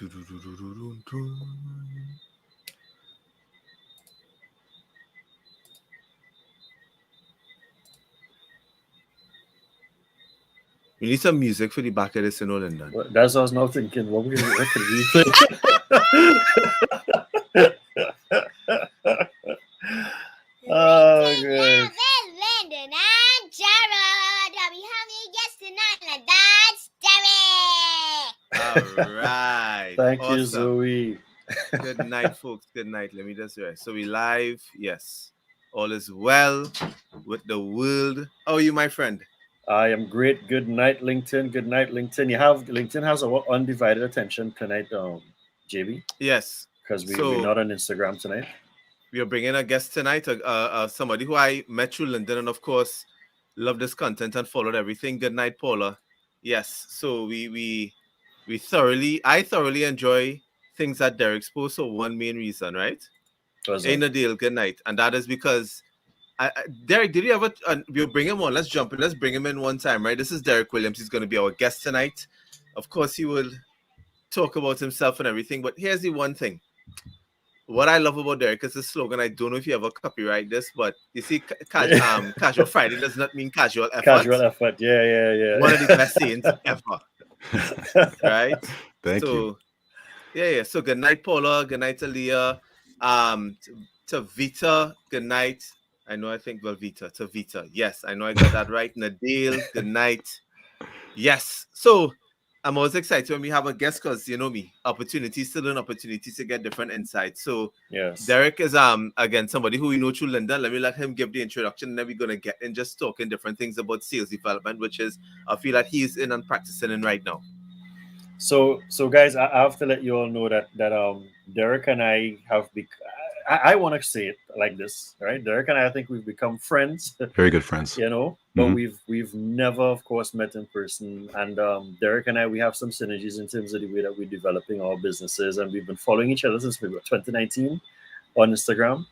We need some music for the back of this in London. That's what I was now thinking. What could we play? Oh, great. Lyndon and Jared. We have a guest tonight, and that's Derrick. All right. Thank you, Awesome. Zoe. Good night, folks. Good night. Let me just rest. So we live. Yes. All is well with the world. How are you, my friend? I am great. Good night, LinkedIn. Good night, LinkedIn. LinkedIn has our undivided attention tonight, JB. Yes. Because we're not on Instagram tonight. We are bringing a guest tonight, somebody who I met through London, and of course, love this content and followed everything. Good night, Paula. Yes. So I thoroughly enjoy things that Derrick's post. So one main reason, right? Ain't a deal. Good night, and that is because. Derrick, did you ever? We'll bring him on. Let's jump in. Let's bring him in one time, right? This is Derrick Williams. He's going to be our guest tonight. Of course, he will talk about himself and everything. But here's the one thing. What I love about Derrick is his slogan. I don't know if you ever copyright this, but you see, casual Friday does not mean casual effort. Casual effort. Yeah. One of the best sayings ever. Right? Thank you. Yeah. So good night, Paula. Good night, Aaliyah. To Vita. Good night. Vita, to Vita. Yes, I know I got that right. Nadil, good night. Yes. So I'm always excited when we have a guest because you know me, opportunities to get different insights. So yes, Derrick is again somebody who we know through Linda. Let me let him give the introduction, and then we're gonna get in just talking different things about sales development, which is I feel like he's in and practicing in right now. So guys, I have to let you all know that Derrick and I have I want to say it like this, right? Derrick and I think we've become friends. Very good friends. You know, but we've never, of course, met in person. And Derrick and I, we have some synergies in terms of the way that we're developing our businesses. And we've been following each other since maybe 2019 on Instagram.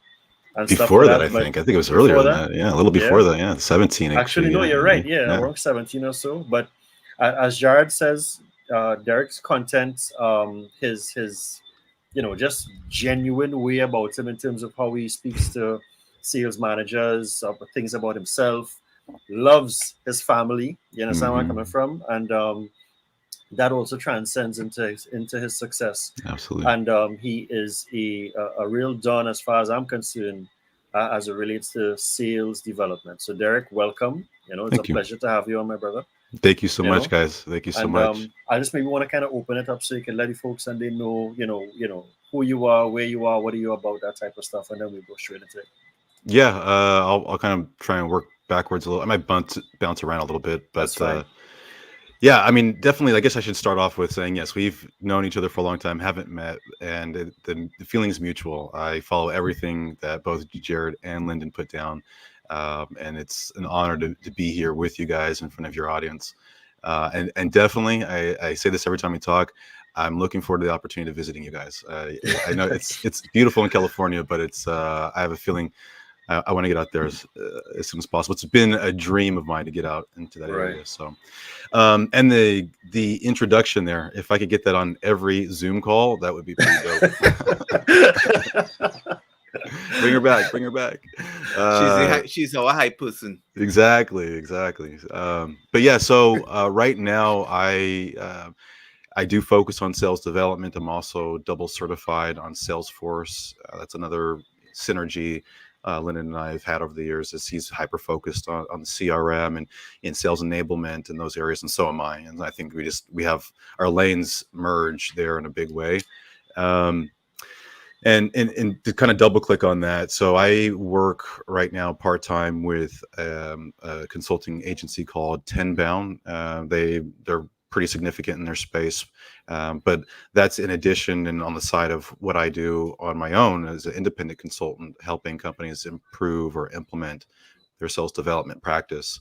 And before that, I think it was earlier than that. Yeah, a little before that. Yeah, 17. Actually, no, you're right. Yeah, around 17 or so. But as Jared says, Derrick's content, his just genuine way about him in terms of how he speaks to sales managers, things about himself, loves his family. You understand where I'm coming from? And that also transcends into his success. Absolutely. And he is a real don as far as I'm concerned, as it relates to sales development. So Derrick, welcome. It's a pleasure to have you on, my brother. Thank you so much, guys. Thank you so much. I just maybe want to kind of open it up so you can let the folks and they know, who you are, where you are, what are you about, that type of stuff, and then we go straight into it. Yeah, I'll kind of try and work backwards a little. I might bounce around a little bit, but yeah, I mean, definitely. I guess I should start off with saying yes, we've known each other for a long time, haven't met, and the feeling is mutual. I follow everything that both Jared and Lyndon put down. And it's an honor to be here with you guys in front of your audience. And definitely, I say this every time we talk, I'm looking forward to the opportunity of visiting you guys. I know it's beautiful in California, but I have a feeling I want to get out there as soon as possible. It's been a dream of mine to get out into that area. So, and the introduction there, if I could get that on every Zoom call, that would be pretty dope. Bring her back. She's our hype person. Exactly. But yeah, so right now I do focus on sales development. I'm also double certified on Salesforce. That's another synergy Lyndon and I have had over the years, as he's hyper focused on the CRM and in sales enablement and those areas, and so am I. And I think we have our lanes merge there in a big way. And to kind of double click on that, so I work right now part-time with a consulting agency called Tenbound. They're pretty significant in their space, but that's in addition and on the side of what I do on my own as an independent consultant, helping companies improve or implement their sales development practice.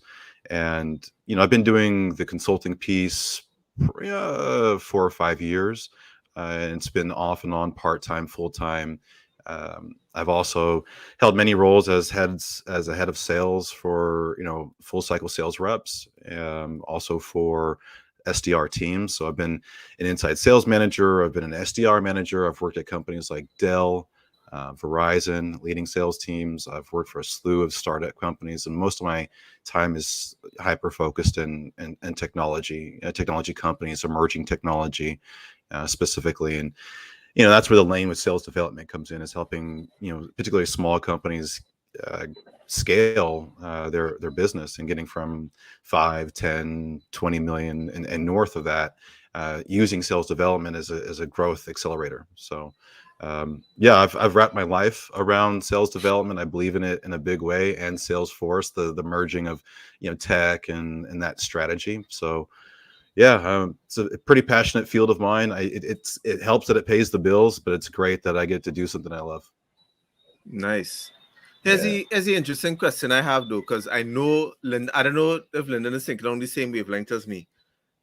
And I've been doing the consulting piece 4 or 5 years. And it's been off and on, part-time, full-time. I've also held many roles as a head of sales for, full cycle sales reps, also for SDR teams. So I've been an inside sales manager. I've been an SDR manager. I've worked at companies like Dell, Verizon, leading sales teams. I've worked for a slew of startup companies, and most of my time is hyper focused in technology, technology companies, emerging technology specifically. And that's where the lane with sales development comes in, is helping particularly small companies scale their business, and getting from 5, 10, 20 million and north of that, using sales development as a growth accelerator. So I've wrapped my life around sales development. I believe in it in a big way, and Salesforce, the merging of tech and that strategy. So it's a pretty passionate field of mine. It helps that it pays the bills, but it's great that I get to do something I love. Nice. Here's the interesting question I have, though, because I know I don't know if Lyndon is thinking on the same wavelength as me.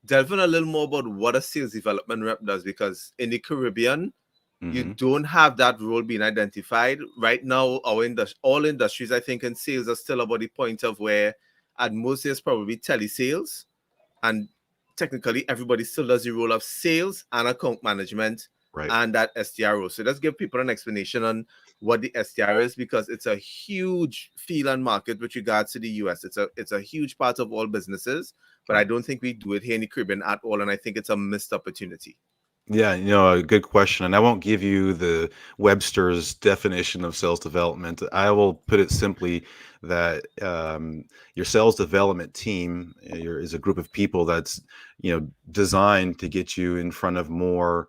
Delving a little more about what a sales development rep does, because in the Caribbean, you don't have that role being identified right now. All industries, I think, in sales are still about the point of where at most there's probably telesales, and technically everybody still does the role of sales and account management, right, and that SDR. So let's give people an explanation on what the SDR is, because it's a huge field and market with regards to the US. It's a huge part of all businesses, but I don't think we do it here in the Caribbean at all, and I think it's a missed opportunity. Yeah, a good question. And I won't give you the Webster's definition of sales development. I will put it simply that your sales development team is a group of people that's designed to get you in front of more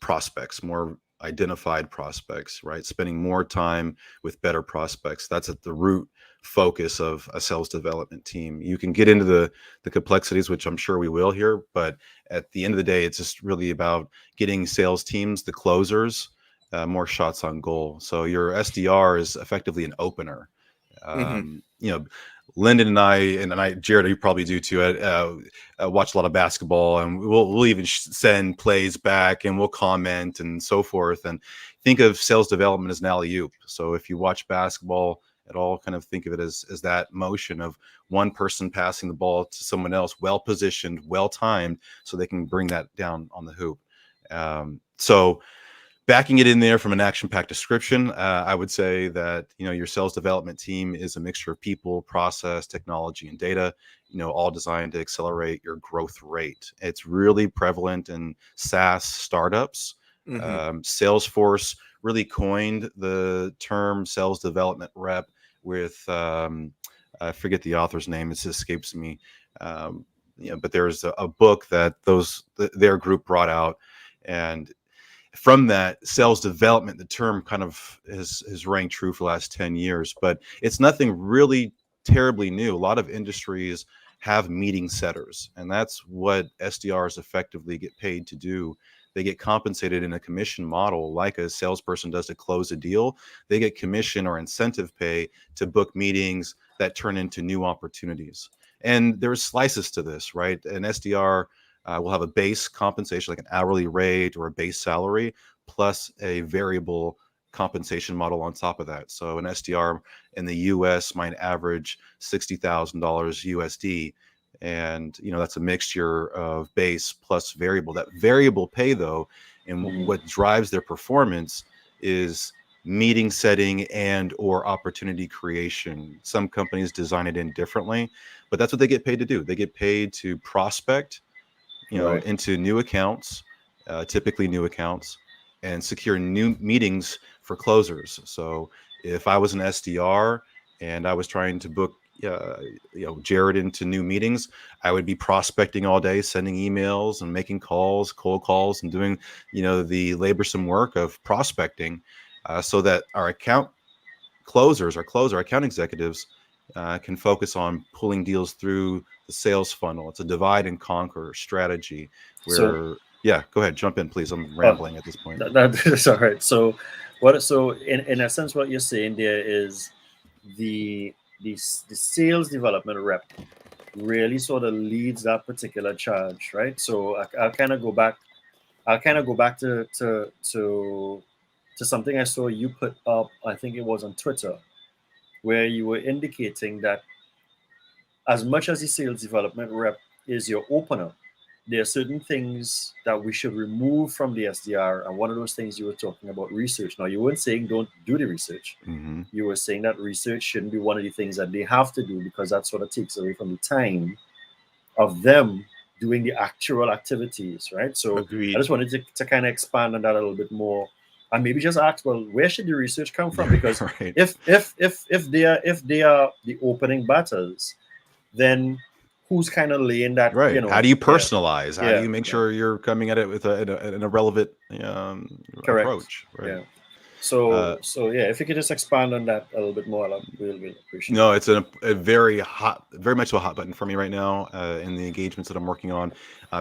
prospects, more identified prospects, right? Spending more time with better prospects. That's at the root focus of a sales development team. You can get into the complexities, which I'm sure we will here, but at the end of the day, it's just really about getting sales teams, the closers, more shots on goal. So your SDR is effectively an opener. Lyndon and I, Jared, you probably do too. Watch a lot of basketball, and we'll even send plays back, and we'll comment and so forth. And think of sales development as an alley-oop. So if you watch basketball at all, kind of think of it as that motion of one person passing the ball to someone else, well positioned, well timed, so they can bring that down on the hoop. So backing it in there from an action-packed description, I would say that your sales development team is a mixture of people, process, technology, and data. All designed to accelerate your growth rate. It's really prevalent in SaaS startups. Salesforce really coined the term sales development rep with I forget the author's name; it escapes me. But there's a book that their group brought out, and from that, sales development, the term kind of has rang true for the last 10 years, but it's nothing really terribly new. A lot of industries have meeting setters, and that's what SDRs effectively get paid to do. They get compensated in a commission model like a salesperson does to close a deal. They get commission or incentive pay to book meetings that turn into new opportunities. And there's slices to this, right? An SDR will have a base compensation, like an hourly rate or a base salary, plus a variable compensation model on top of that. So an SDR in the US might average $60,000 USD. And, that's a mixture of base plus variable. That variable pay, though, and what drives their performance is meeting setting and or opportunity creation. Some companies design it in differently, but that's what they get paid to do. They get paid to prospect into new accounts, typically new accounts, and secure new meetings for closers. So if I was an SDR and I was trying to book Jared into new meetings, I would be prospecting all day, sending emails and making calls, cold calls, and doing the laborsome work of prospecting, so that our account closers, our account executives, can focus on pulling deals through the sales funnel. It's a divide and conquer strategy where, go ahead, jump in, please. I'm rambling at this point. That's all right. So in essence, what you're saying there is the sales development rep really sort of leads that particular charge, right? So I'll kind of go back to something I saw you put up, I think it was on Twitter, where you were indicating that as much as the sales development rep is your opener, there are certain things that we should remove from the SDR, and one of those things you were talking about research. Now, you weren't saying don't do the research. Hmm. You were saying that research shouldn't be one of the things that they have to do because that sort of takes away from the time of them doing the actual activities, right? So I Agreed. just wanted to kind of expand on that a little bit more, and maybe just ask, well, where should the research come from? Because Right. if they are the opening batters, then who's kind of laying that, Right. How do you yeah, personalize? How do yeah, you make yeah, sure you're coming at it with an relevant correct, approach? Right. yeah. So Uh, so yeah, if you could just expand on that a little bit more, we'll appreciate no, that. it's a very hot, very much so a hot button for me right now in the engagements that I'm working on,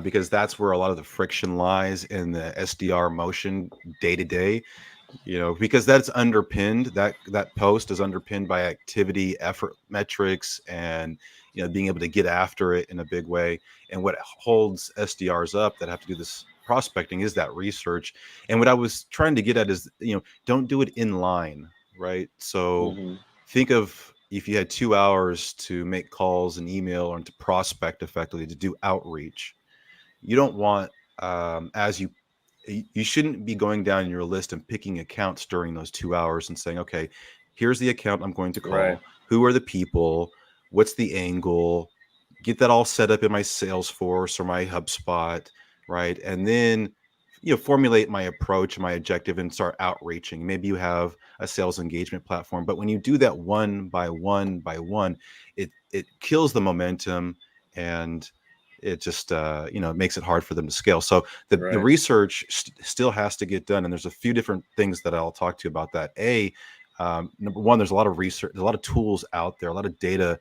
because that's where a lot of the friction lies in the SDR motion day to day. Because that's underpinned, that post is underpinned by activity, effort metrics, and being able to get after it in a big way. And what holds SDRs up that have to do this prospecting is that research. And what I was trying to get at is, don't do it in line, right? So Hmm. think of if you had 2 hours to make calls and email or to prospect effectively, to do outreach. You don't want, as you shouldn't be going down your list and picking accounts during those 2 hours and saying, okay, here's the account I'm going to Right, call. Who are the people? What's the angle? Get that all set up in my Salesforce or my HubSpot, right? And then formulate my approach, my objective, and start outreaching. Maybe you have a sales engagement platform, but when you do that one by one by one, it kills the momentum, and it just makes it hard for them to scale. So the right. research still has to get done, and there's a few different things that I'll talk to you about that. Number one, there's a lot of research, there's a lot of tools out there, a lot of data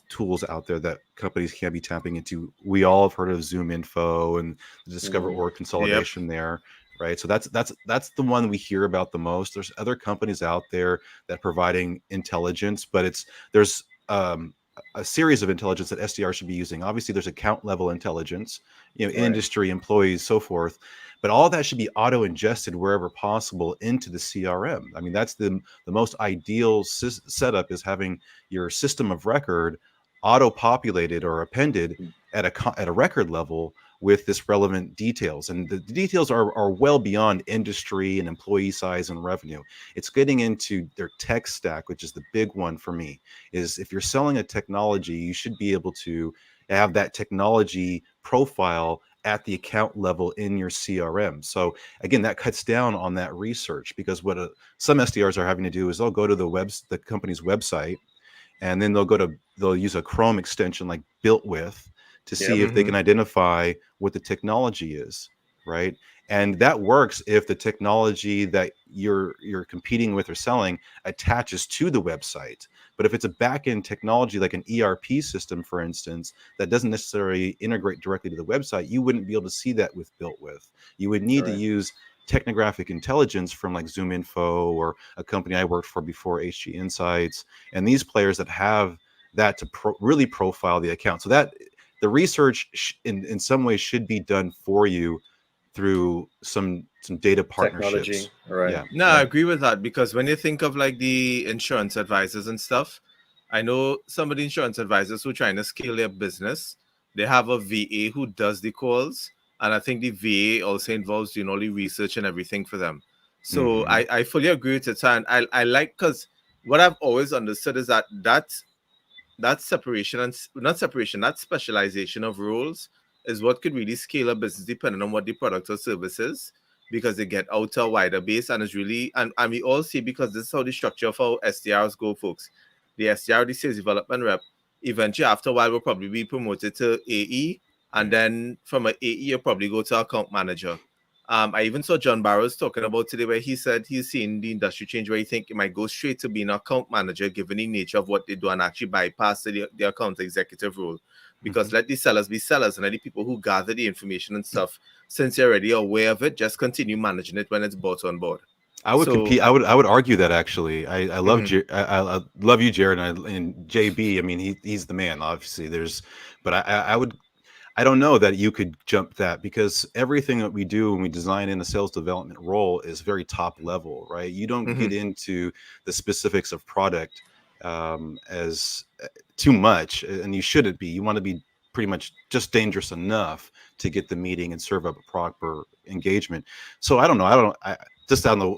tools out there that companies can be tapping into. We all have heard of Zoom Info and the Discover Hmm. Org Yep. consolidation there, right? So that's the one we hear about the most. There's other companies out there that are providing intelligence, but there's a series of intelligence that SDR should be using. Obviously, there's account level intelligence, Right, industry, employees, so forth. But all that should be auto ingested wherever possible into the CRM. I mean, that's the most ideal setup, is having your system of record auto-populated or appended at a record level with this relevant details. And the details are well beyond industry and employee size and revenue. It's getting into their tech stack, which is the big one for me. Is if you're selling a technology, you should be able to have that technology profile at the account level in your CRM. So again, that cuts down on that research, because what some SDRs are having to do is they'll go to the company's website, and then they'll use a Chrome extension like built with, to see yep, if they can Mm-hmm. identify what the technology is, right? And that works if the technology that you're competing with or selling attaches to the website. But if it's a back-end technology like an ERP system, for instance, that doesn't necessarily integrate directly to the website, you wouldn't be able to see that with built with. You would need to right. use technographic intelligence from like Zoom Info or a company I worked for before, HG Insights, and these players that have that to really profile the account. So that the research in some ways should be done for you through some data Technology, partnerships. right, Yeah, No, I right. agree with that because when you think of like the insurance advisors and stuff, I know some of the insurance advisors who are trying to scale their business, they have a VA who does the calls. And I think the VA also involves doing all the research and everything for them. So hmm I fully agree with it. And I like, because what I've always understood is that separation and not separation, that specialization of roles is what could really scale a business depending on what the product or service is, because they get out to a wider base and it's really and we all see, because this is how the structure of how SDRs go, folks. The SDR, the sales development rep, eventually after a while will probably be promoted to AE, and right. then from an AE you'll probably go to account manager. I even saw John Barrows talking about today where he said he's seen the industry change where he think it might go straight to being an account manager given the nature of what they do and actually bypass the account executive role. hmm Because let the sellers be sellers and let the people who gather the information and stuff, since you're already aware of it, just continue managing it when it's brought on board. I would So, compete. I would argue that actually. I love mhm. I love you, Jared, and JB. I mean, he's the man. Obviously, but I don't know that you could jump that, because everything that we do when we design in a sales development role is very top level, right? You don't get Mhm. into the specifics of product as too much, and you shouldn't be. You want to be pretty much just dangerous enough to get the meeting and serve up a proper engagement. So I don't know. I just on the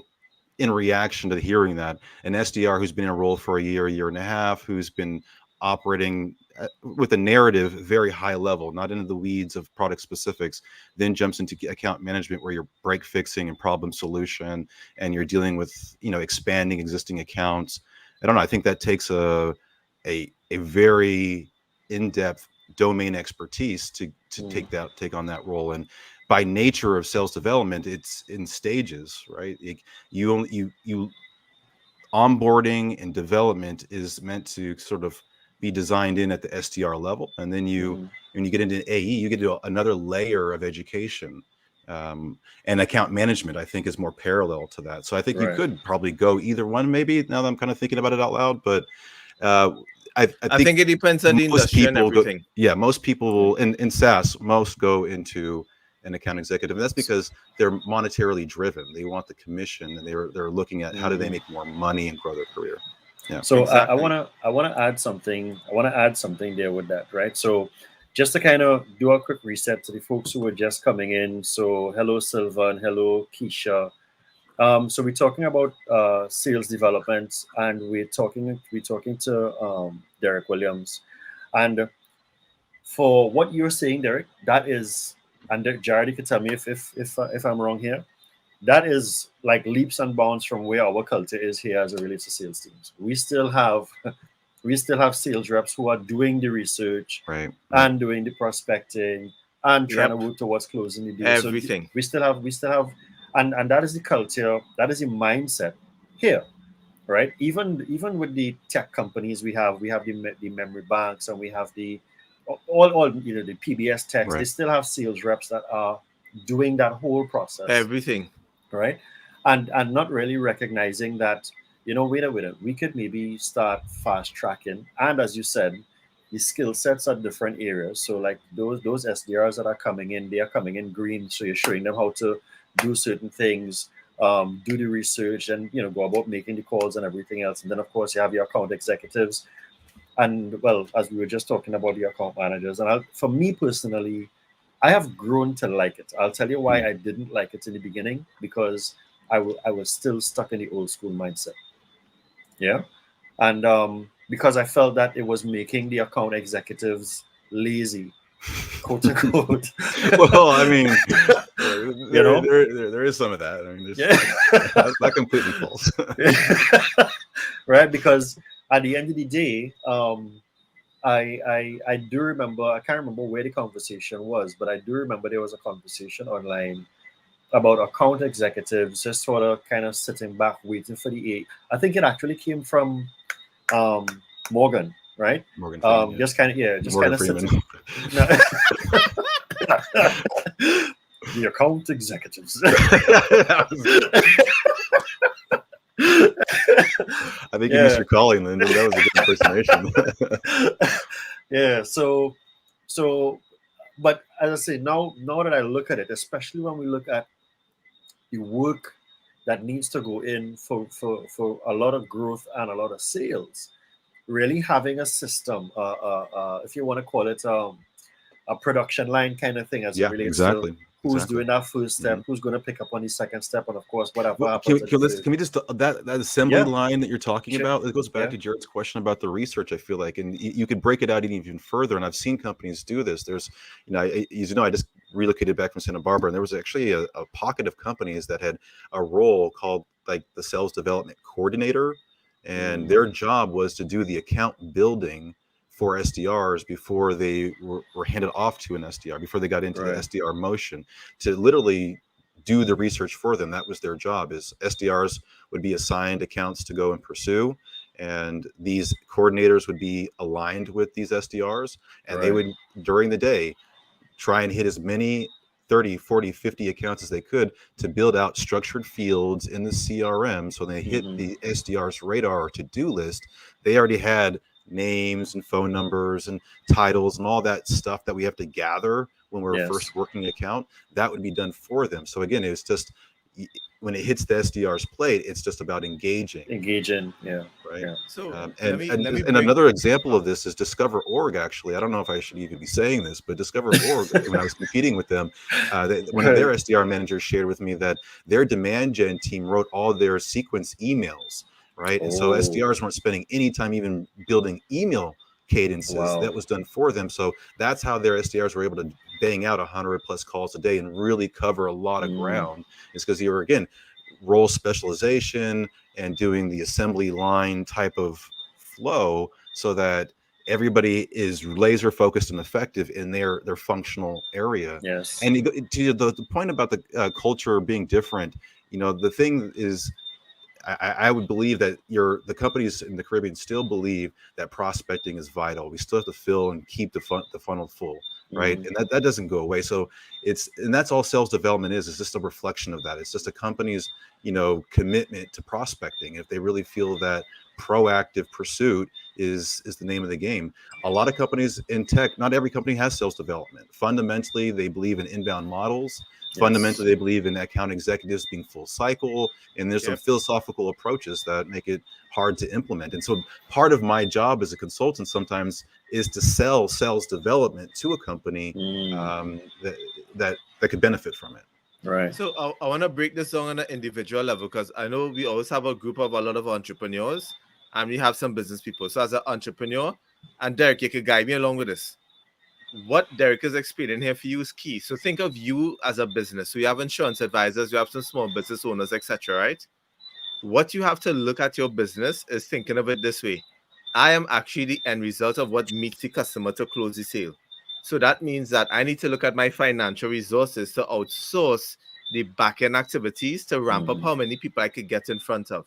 in reaction to hearing that an SDR who's been enrolled for a year and a half, who's been operating with a narrative very high level, not into the weeds of product specifics, then jumps into account management where you're break fixing and problem solution, and you're dealing with, you know, expanding existing accounts. I don't know. I think that takes a very in-depth domain expertise to take on that role. And by nature of sales development, it's in stages, right? You onboarding and development is meant to sort of be designed in at the SDR level, and then when you get into AE, you get to another layer of education. And account management, I think, is more parallel to that. So I think you could probably go either one, maybe, now that I'm kind of thinking about it out loud. But I think it depends on the industry and everything. Most people in SaaS, most go into an account executive, and that's because they're monetarily driven. They want the commission, and they're looking at how do they make more money and grow their career. Yeah. So exactly. I wanna add something. I want to add something there with that, right? So just to kind of do a quick reset to the folks who were just coming in. So hello Silva and hello Keisha. So we're talking about sales development, and we're talking to Derrick Williams, and for what you're saying, Derrick, that is, and Jared, you can tell me if I'm wrong here. That is like leaps and bounds from where our culture is here as it relates to sales teams. We still have sales reps who are doing the research, and doing the prospecting and trying to work towards closing the deal. Everything. So we still have, and that is the culture, that is the mindset here, right? Even with the tech companies, we have the memory banks, and we have the all the PBS techs. They still have sales reps that are doing that whole process. Everything. Right. And not really recognizing that, wait a minute, we could maybe start fast tracking. And as you said, the skill sets are different areas. So like those SDRs that are coming in, they are coming in green. So you're showing them how to do certain things, do the research, and go about making the calls and everything else. And then of course you have your account executives. And well, as we were just talking about the account managers, and for me personally, I have grown to like it. I'll tell you why I didn't like it in the beginning, because I was still stuck in the old school mindset. Yeah. And because I felt that it was making the account executives lazy, quote unquote. Well, I mean, there is some of that. I mean, that's not completely false. Right. Because at the end of the day, I do remember, I can't remember where the conversation was, but I do remember there was a conversation online about account executives just sort of kind of sitting back waiting for the A. I think it actually came from Morgan, right? Morgan Freeman, just kind of sitting. The account executives. I think you missed your calling, Linda. That was a good impersonation. Yeah. So, but as I say, now that I look at it, especially when we look at the work that needs to go in for a lot of growth and a lot of sales, really having a system, if you want to call it a production line kind of thing, as it relates to who's doing that first step, who's going to pick up on the second step, and of course, whatever happens. Can we just that assembly line that you're talking about? It goes back to Jared's question about the research. I feel like, and you could break it out even further. And I've seen companies do this. There's, I just relocated back from Santa Barbara, and there was actually a pocket of companies that had a role called like the sales development coordinator, and their job was to do the account building for SDRs before they were handed off to an SDR, before they got into the SDR motion, to literally do the research for them. That was their job. Is SDRs would be assigned accounts to go and pursue, and these coordinators would be aligned with these SDRs, and they would, during the day, try and hit as many 30, 40, 50 accounts as they could to build out structured fields in the CRM. So they hit the SDR's radar or to-do list. They already had names and phone numbers and titles and all that stuff that we have to gather when we're first working the account. That would be done for them. So again, it's just when it hits the SDR's plate, it's just about engaging, Engaging. Yeah. right? Yeah. So let And, me and let me and break. another example of this is Discover.org. Actually, I don't know if I should even be saying this, but Discover.org, when I was competing with them, one of their SDR managers shared with me that their demand gen team wrote all their sequence emails, right? And so Oh, SDRs weren't spending any time even building email cadences. wow. That was done for them. So that's how their SDRs were able to bang out 100 plus calls a day and really cover a lot of Mm, ground. Is because you were, again, role specialization and doing the assembly line type of flow so that everybody is laser focused and effective in their functional area. yes. And to the point about the culture being different, the thing is, I would believe that the companies in the Caribbean still believe that prospecting is vital. We still have to fill and keep the funnel full, right? Mm, And that doesn't go away. So and that's all sales development is. It's just a reflection of that. It's just a company's commitment to prospecting. If they really feel that proactive pursuit is the name of the game. A lot of companies in tech, not every company has sales development. Fundamentally, they believe in inbound models. yes. Fundamentally, they believe in account executives being full cycle, and there's some Yep. philosophical approaches that make it hard to implement. And so part of my job as a consultant sometimes is to sell sales development to a company Mm, that that could benefit from it. right. So I want to break this down on an individual level because I know we always have a group of a lot of entrepreneurs and we have some business people. So as an entrepreneur, and Derek, you could guide me along with this. What Derek is explaining here for you is key. So think of you as a business. So you have insurance advisors, you have some small business owners, etc. Right? What you have to look at your business is thinking of it this way. I am actually the end result of what meets the customer to close the sale. So that means that I need to look at my financial resources to outsource the back end activities to ramp up Mm, how many people I could get in front of.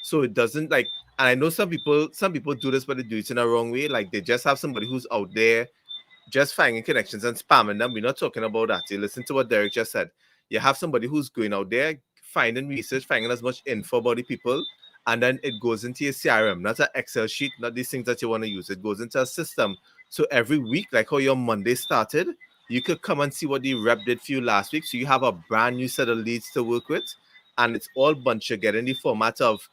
So it doesn't like, and I know some people do this, but they do it in a wrong way. Like they just have somebody who's out there just finding connections and spamming them. We're not talking about that. You listen to what Derek just said. You have somebody who's going out there, finding research, finding as much info about the people, and then it goes into your CRM, not an Excel sheet, not these things that you want to use. It goes into a system. So every week, like how your Monday started, you could come and see what the rep did for you last week. So you have a brand new set of leads to work with, and it's all bunch of get in the format of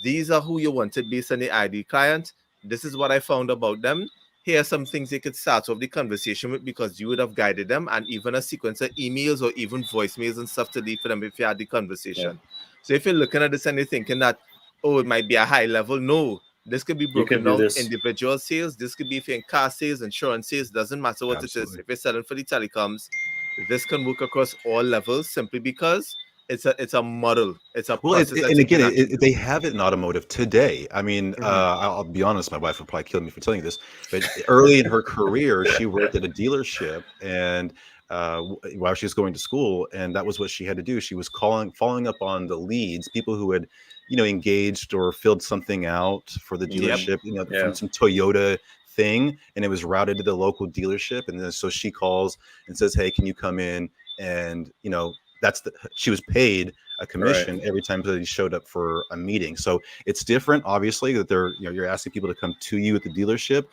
these are who you wanted based on the ID client. This is what I found about them. Here are some things they could start off the conversation with because you would have guided them, and even a sequence of emails or even voicemails and stuff to leave for them if you had the yeah. conversation. So if you're looking at this and you're thinking that, oh, it might be a high level, no, this could be You can broken do down this. individual sales. This could be if you're in car sales, insurance sales, doesn't matter what it is. Absolutely. If you're selling for the telecoms, this can work across all levels simply because it's a model, it's a Well, process that and you again, can actually do. they have it in automotive today. I mean, Mhm. I'll be honest, my wife would probably kill me for telling you this, but early in her career, she worked at a dealership, and while she was going to school, and that was what she had to do. She was following up on the leads, people who had, engaged or filled something out for the Yep. Mm, dealership, from yeah. some Toyota thing, and it was routed to the local dealership, and then so she calls and says, "Hey, can you come in?" And she was paid a Right. commission every time somebody showed up for a meeting. So it's different, obviously, that you're asking people to come to you at the dealership.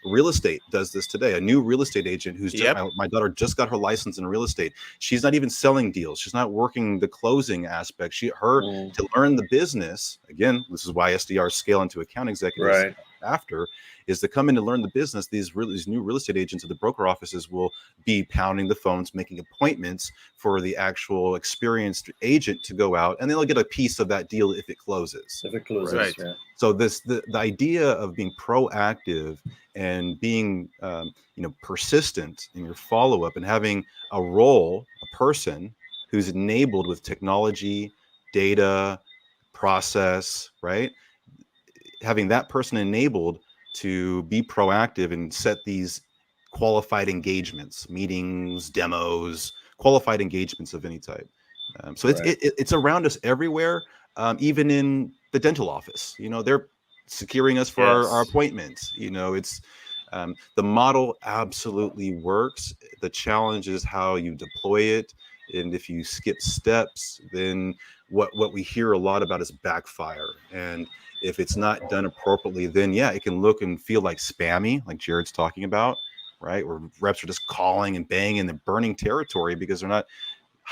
Real estate does this today. A new real estate agent who's just Yep. my daughter just got her license in real estate. She's not even selling deals. She's not working the closing aspect. Mm, To learn the business. Again, this is why SDRs scale into account executives right. after, is to come in to learn the business. These new real estate agents at the broker offices will be pounding the phones, making appointments for the actual experienced agent to go out, and they'll get a piece of that deal if it closes, If it right? closes, Right. yeah. So the idea of being proactive and being persistent in your follow-up and having a person who's enabled with technology, data, process, right? Having that person enabled to be proactive and set these qualified engagements, meetings, demos, qualified engagements of any type. So Right. it's around us everywhere, even in the dental office. They're securing us for our Yes. appointments. It's the model absolutely works. The challenge is how you deploy it, and if you skip steps, then what we hear a lot about is backfire. And if it's not done appropriately, then yeah, it can look and feel like spammy, like Jared's talking about, right? Where reps are just calling and banging and burning territory because they're not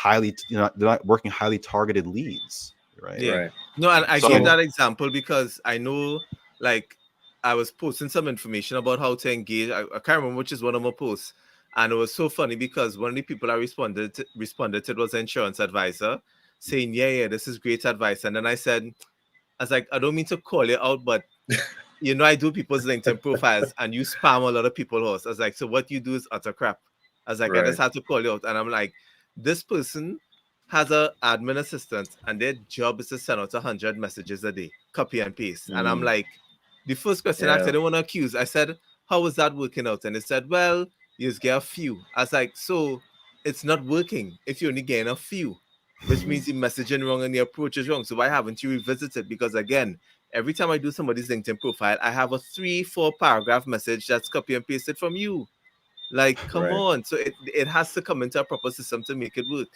they're not working highly targeted leads, right? Yeah. Right. No, and I gave So that example because I know, like, I was posting some information about how to engage. I can't remember which is one of my posts, and it was so funny because one of the people I responded to it was an insurance advisor saying, "Yeah, this is great advice." And then I was like, I don't mean to call you out, but I do people's LinkedIn profiles, and you spam a lot of people house. I was like, so what you do is utter crap. I was like, I Right. just had to call you out, and I'm like, this person has a admin assistant and their job is to send out 100 messages a day, copy and paste. And I'm Mm. like, the first question I asked, I Yeah. didn't want to accuse. I said, how is that working out? And they said, well, you just get a few. I was like, so it's not working if you're only getting a few, which Mhm. means the messaging wrong and the approach is wrong. So why haven't you revisited? Because again, every time I do somebody's LinkedIn profile, I have a 3-4 paragraph message that's copy and pasted from you. Like, come Right. on. So it has to come into a proper system to make it work,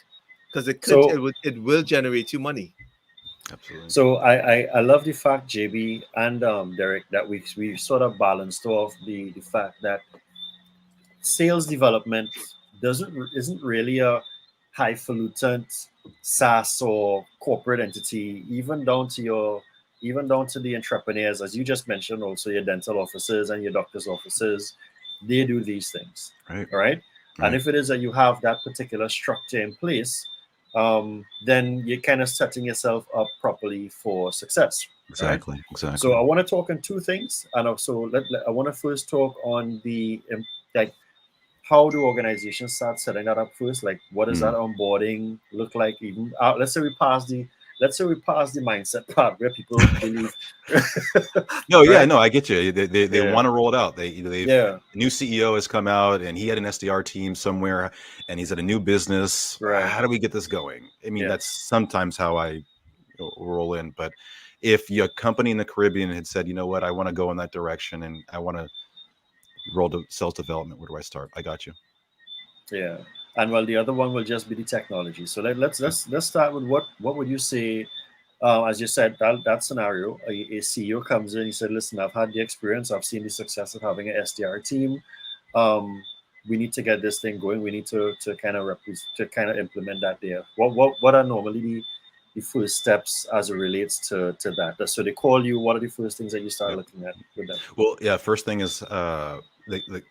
because So it will generate you money. absolutely. so I love the fact, JB and Derek, that we sort of balanced off the fact that sales development isn't really a highfalutin SaaS or corporate entity, even down to the entrepreneurs, as you just mentioned, also your dental offices and your doctor's offices, they do these things. Right. All right. And Right. if it is that you have that particular structure in place, then you're kind of setting yourself up properly for success. Right. Exactly. So Exactly. I want to talk on two things, and also I want to first talk on the like how do organizations start setting that up first? Like, what does that Mm. onboarding look like? Even let's say we pass the mindset part where people believe, No, yeah, right? no, I get you. They Yeah, want to roll it out. They've yeah, a new CEO has come out and he had an SDR team somewhere and he's at a new business. right, How do we get this going? I mean, that's yes, sometimes how I roll in. But if your company in the Caribbean had said, you know what, I want to go in that direction and I want to roll to sales development, where do I start? I got you. yeah. And well, the other one will just be the technology. So Okay. let's start with what would you say? As you said, that scenario, a CEO comes in, he said, "Listen, I've had the experience, I've seen the success of having an SDR team. Um, we need to get this thing going. We need to kind of to kind of implement that there. What are normally the first steps as it relates to that? So they call you. What are the first things that you start Yep. looking at with them? Well, yeah, first thing is the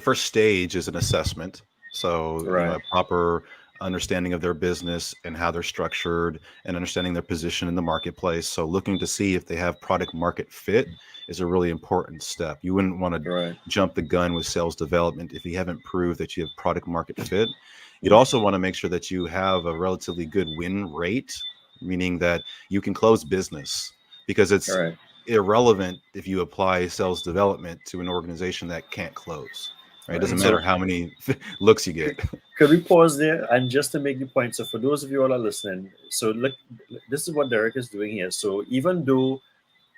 first stage is an assessment. So, Right, a proper understanding of their business and how they're structured and understanding their position in the marketplace. So, looking to see if they have product market fit is a really important step. You wouldn't want to right, jump the gun with sales development if you haven't proved that you have product market fit. You'd also want to make sure that you have a relatively good win rate, meaning that you can close business, because it's right. irrelevant if you apply sales development to an organization that can't close. Right? It Right. doesn't Mm-hmm. matter So how many looks you could, get. could we pause there and just to make the point? So for those of you all are listening, so look, this is what Derek is doing here. So even though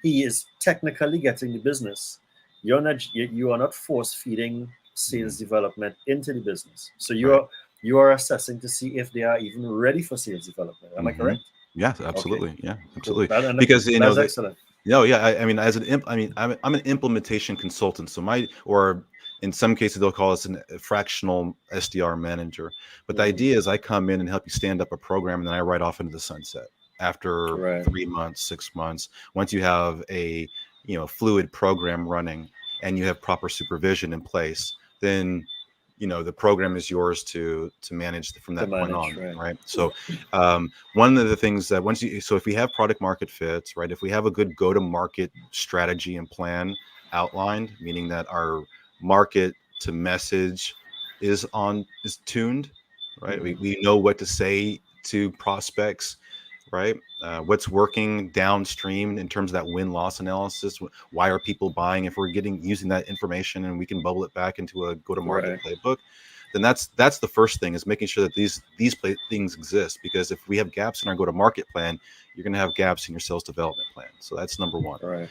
he is technically getting the business, you are not force feeding Mhm. sales development into the business. So Right. you are assessing to see if they are even ready for sales development. Am I Hmm. correct? Yeah, Okay, absolutely. Yeah, cool. absolutely. Because That's excellent. no, yeah. I mean, I'm an implementation consultant. So or in some cases they'll call us a fractional SDR manager. But the Hmm. idea is I come in and help you stand up a program, and then I ride off into the sunset after Right, 3 months, 6 months. Once you have a fluid program running and you have proper supervision in place, then the program is yours to manage from to that point manage. on, Right. right? So one of the things that if we have product market fits, right, if we have a good go to market strategy and plan outlined, meaning that our market to message is tuned, right, Hmm. we know what to say to prospects, right, what's working downstream in terms of that win loss analysis. Why are people buying? If we're using that information and we can bubble it back into a go to market Right. playbook, then that's the first thing, is making sure that things exist. Because if we have gaps in our go to market plan, you're going to have gaps in your sales development plan. So that's number one. Right.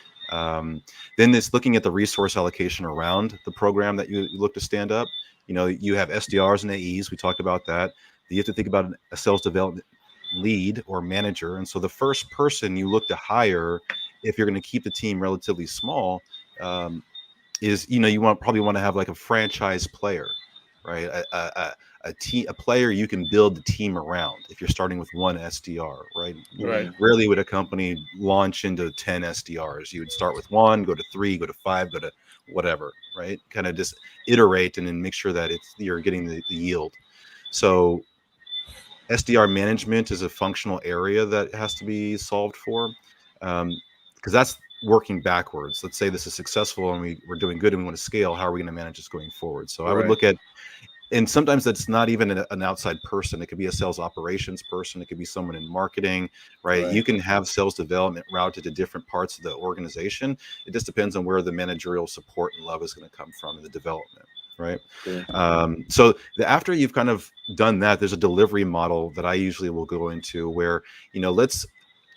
Then it's looking at the resource allocation around the program that you look to stand up. You have SDRs and AEs. We talked about that. You have to think about a sales development lead or manager. And so the first person you look to hire, if you're going to keep the team relatively small, is you probably want to have like a franchise player, right? a player you can build the team around if you're starting with one SDR, right? Right. Rarely would a company launch into 10 SDRs. You would start with one, go to three, go to five, go to whatever, right? Kind of just iterate and then make sure that you're getting the yield. So SDR management is a functional area that has to be solved for, because that's working backwards. Let's say this is successful and we're doing good and we want to scale. How are we going to manage this going forward? So I would Right. look at, and sometimes that's not even an outside person. It could be a sales operations person. It could be someone in marketing, right? You Right. can have sales development routed to different parts of the organization. It just depends on where the managerial support and love is going to come from in the development, right? Okay. So after you've kind of done that, there's a delivery model that I usually will go into where, let's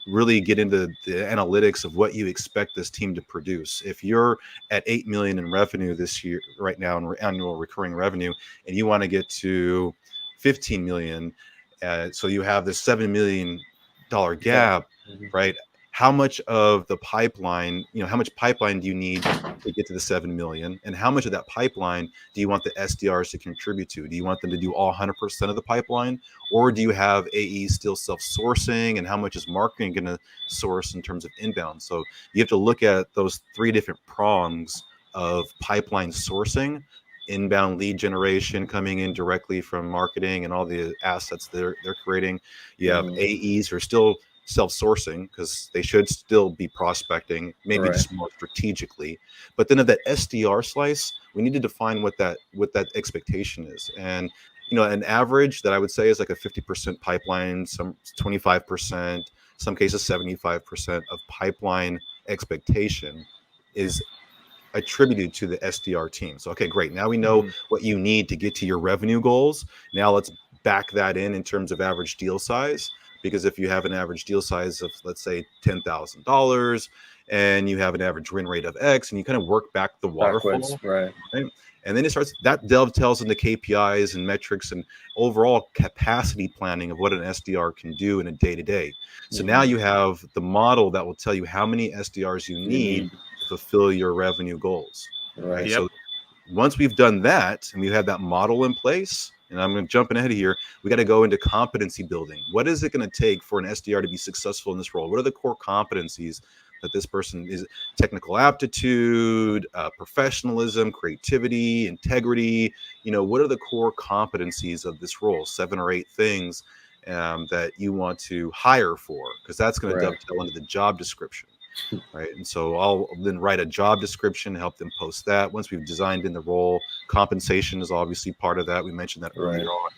really get into the analytics of what you expect this team to produce. If you're at 8 million in revenue this year right now in annual recurring revenue, and you want to get to 15 million, so you have this $7 million gap, Mhm. right? How much of the pipeline, how much pipeline do you need to get to the 7 million, and how much of that pipeline do you want the SDRs to contribute to? Do you want them to do all 100% of the pipeline, or do you have AEs still self-sourcing, and how much is marketing going to source in terms of inbound? So you have to look at those three different prongs of pipeline sourcing: inbound lead generation coming in directly from marketing and all the assets they're creating. You have Mhm. AEs who are still self-sourcing because they should still be prospecting, maybe Right. just more strategically. But then at that SDR slice, we need to define what that expectation is. And an average that I would say is like a 50% pipeline, some 25%, some cases 75% of pipeline expectation is attributed to the SDR team. So, okay, great. Now we know Mhm. what you need to get to your revenue goals. Now let's back that in terms of average deal size. Because if you have an average deal size of, let's say, $10,000, and you have an average win rate of X, and you kind of work back the Backwards. waterfall, Right. right? And then that dovetails into KPIs and metrics and overall capacity planning of what an SDR can do in a day to day. So now Mhm. you have the model that will tell you how many SDRs you You need need. to fulfill your revenue goals, right? Right. Yep. So once we've done that and we have that model in place, and I'm going to jump ahead of here, we got to go into competency building. What is it going to take for an SDR to be successful in this role? What are the core competencies that this person is? Technical aptitude, professionalism, creativity, integrity. What are the core competencies of this role? 7 or 8 things that you want to hire for, because that's going to Right. dovetail into the job description. Right. And so I'll then write a job description, help them post that. Once we've designed in the role, compensation is obviously part of that. We mentioned that Right. earlier on,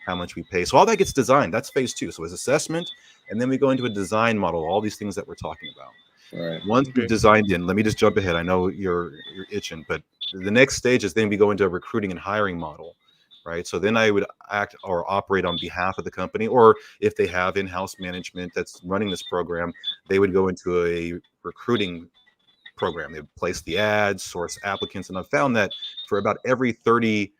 how much we pay. So all that gets designed. That's phase two. So it's assessment. And then we go into a design model, all these things that we're talking about. Right. Once we've Okay. designed in, let me just jump ahead. I know you're itching, but the next stage is then we go into a recruiting and hiring model. Right. So then I would act or operate on behalf of the company, or if they have in-house management that's running this program, they would go into a recruiting program. They would place the ads, source applicants, and I've found that for about every 30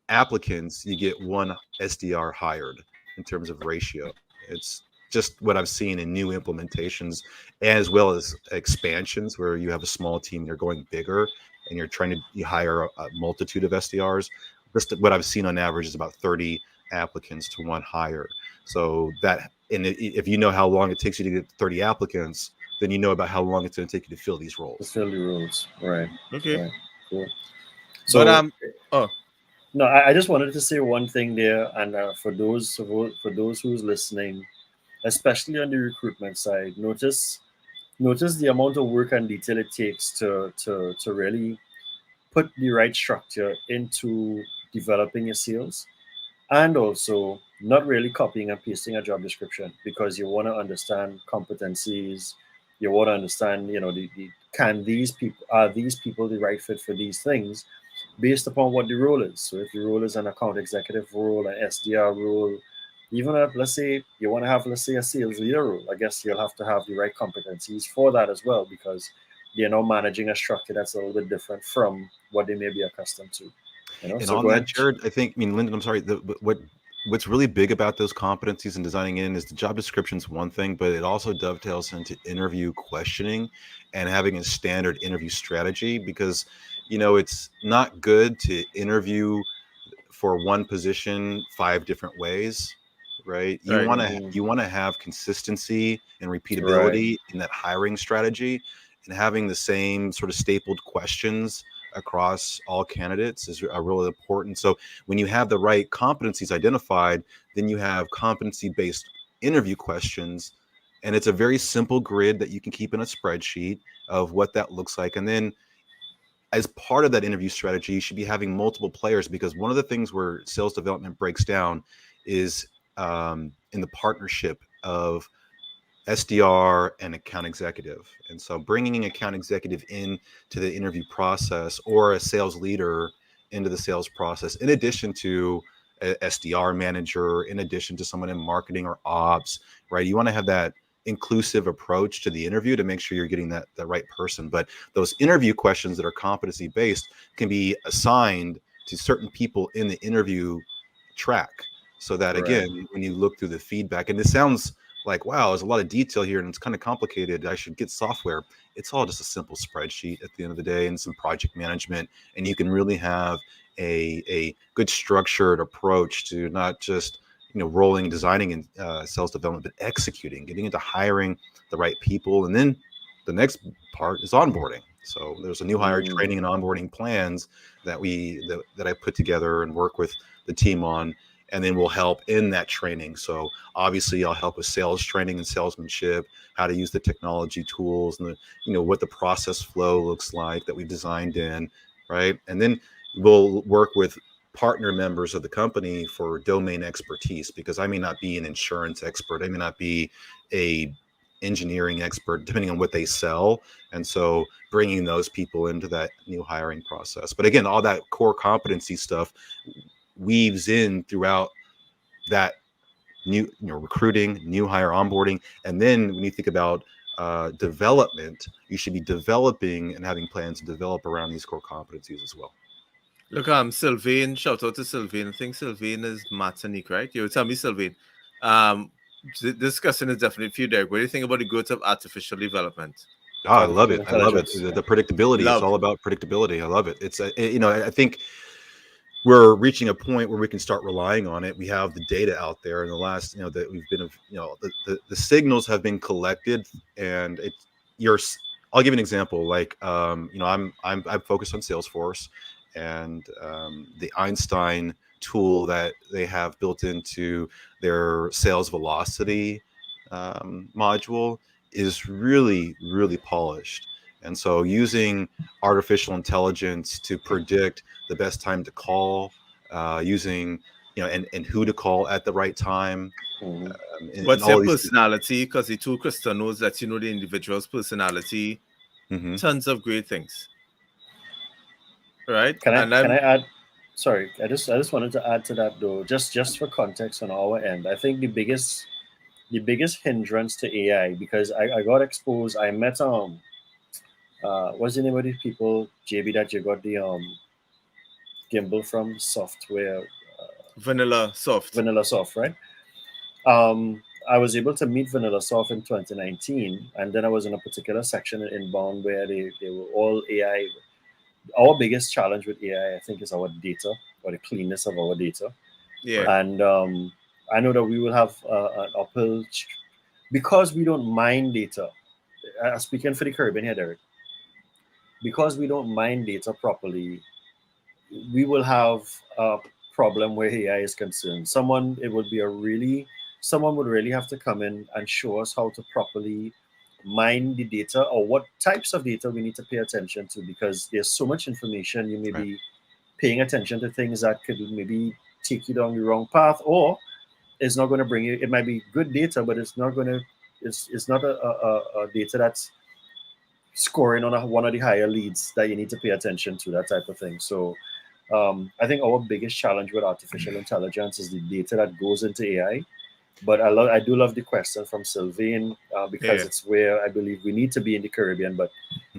applicants, you get one SDR hired in terms of ratio. It's just what I've seen in new implementations, as well as expansions where you have a small team, you're going bigger, and you hire a multitude of SDRs. Just what I've seen on average is about 30 applicants to one hire. So that, and if you know how long it takes you to get 30 applicants, then you know about how long it's going to take you to fill these To roles. fill the roles. Right. Okay. Right. Cool. But So oh, no, I just wanted to say one thing there, and for those who's listening, especially on the recruitment side, notice the amount of work and detail it takes to really put the right structure into developing your sales, and also not really copying and pasting a job description, because you want to understand competencies. You want to understand, can these people, are these people the right fit for these things, based upon what the role is. So if the role is an account executive role, an SDR role, even if, let's say, you want to have, let's say, a sales leader role, I guess you'll have to have the right competencies for that as well, because they're now managing a structure that's a little bit different from what they may be accustomed to. And So on go that, ahead. Jared, I think, I mean, Lyndon, I'm sorry. What's really big about those competencies and designing in is the job description's one thing, but it also dovetails into interview questioning and having a standard interview strategy, because it's not good to interview for one position 5 different ways, right? You Right. want to Mhm. you want to have consistency and Right. repeatability in that hiring strategy, and having the same sort of stapled questions across all candidates is really important. So when you have the right competencies identified, then you have competency based interview questions, and it's a very simple grid that you can keep in a spreadsheet of what that looks like. And then as part of that interview strategy, you should be having multiple players, because one of the things where sales development breaks down is in the partnership of SDR and account executive. And so bringing an account executive in to the interview process, or a sales leader into the sales process, in addition to a SDR manager, in addition to someone in marketing or ops, right? You want to have that inclusive approach to the interview to make sure you're getting that right person. But those interview questions that are competency based can be assigned to certain people in the interview track, so that Right. again, when you look through the feedback, and this sounds like, wow, there's a lot of detail here and it's kind of complicated, I should get software. It's all just a simple spreadsheet at the end of the day, and some project management. And you can really have a good structured approach to not just, rolling, designing, and sales development, but executing, getting into hiring the right people. And then the next part is onboarding. So there's a new hire Mm. training and onboarding plans that I put together and work with the team on, and then we'll help in that training. So obviously I'll help with sales training and salesmanship, how to use the technology tools, and what the process flow looks like that we've designed in, right? And then we'll work with partner members of the company for domain expertise, because I may not be an insurance expert, I may not be a engineering expert, depending on what they sell. And so bringing those people into that new hiring process. But again, all that core competency stuff weaves in throughout that new, recruiting, new hire onboarding. And then when you think about development, you should be developing and having plans to develop around these core competencies as well. Look, Sylvain, shout out to Sylvain. I think Sylvain is Martinique, right? You tell me, Sylvain. This discussion is definitely for you, Derek. What do you think about the growth of artificial development? I love it. I love it. Intelligence. The predictability. It's Love. all about predictability. I love it. It's I think we're reaching a point where we can start relying on it. We have the data out there, and the last, that we've been, the signals have been collected, and I'll give you an example. Like, I'm focused on Salesforce, and the Einstein tool that they have built into their sales velocity module is really, really polished. And so using artificial intelligence to predict the best time to call, using, and who to call at the right time, Mhm. and What's all their of these. personality? Because the tool Krista knows that the individual's personality. Mm-hmm. Tons of great things. Right? Can I And can I'm I add? Sorry, I just wanted to add to that though, just for context on our end. I think the biggest hindrance to AI, because I got exposed. I met what's the name of these people, JB, that you got the gimbal from software, vanilla soft. Vanilla Soft, right? I was able to meet Vanilla Soft in 2019, and then I was in a particular section in Inbound where they were all AI. Our biggest challenge with AI, I think, is our data, or the cleanness of our data. Yeah. And I know that we will have an uphill because we don't mine data. Speaking for the Caribbean here, Derek, because we don't mine data properly, we will have a problem where AI is concerned. Someone would really have to come in and show us how to properly mine the data, or what types of data we need to pay attention to, because there's so much information. You may Right. be paying attention to things that could maybe take you down the wrong path, or it's not going to bring you. It might be good data, but it's not going to. It's not a data that's scoring on one of the higher leads that you need to pay attention to, that type of thing. So I think our biggest challenge with artificial intelligence is the data that goes into AI. But I do love the question from Sylvain, because Yeah. it's where I believe we need to be in the Caribbean, but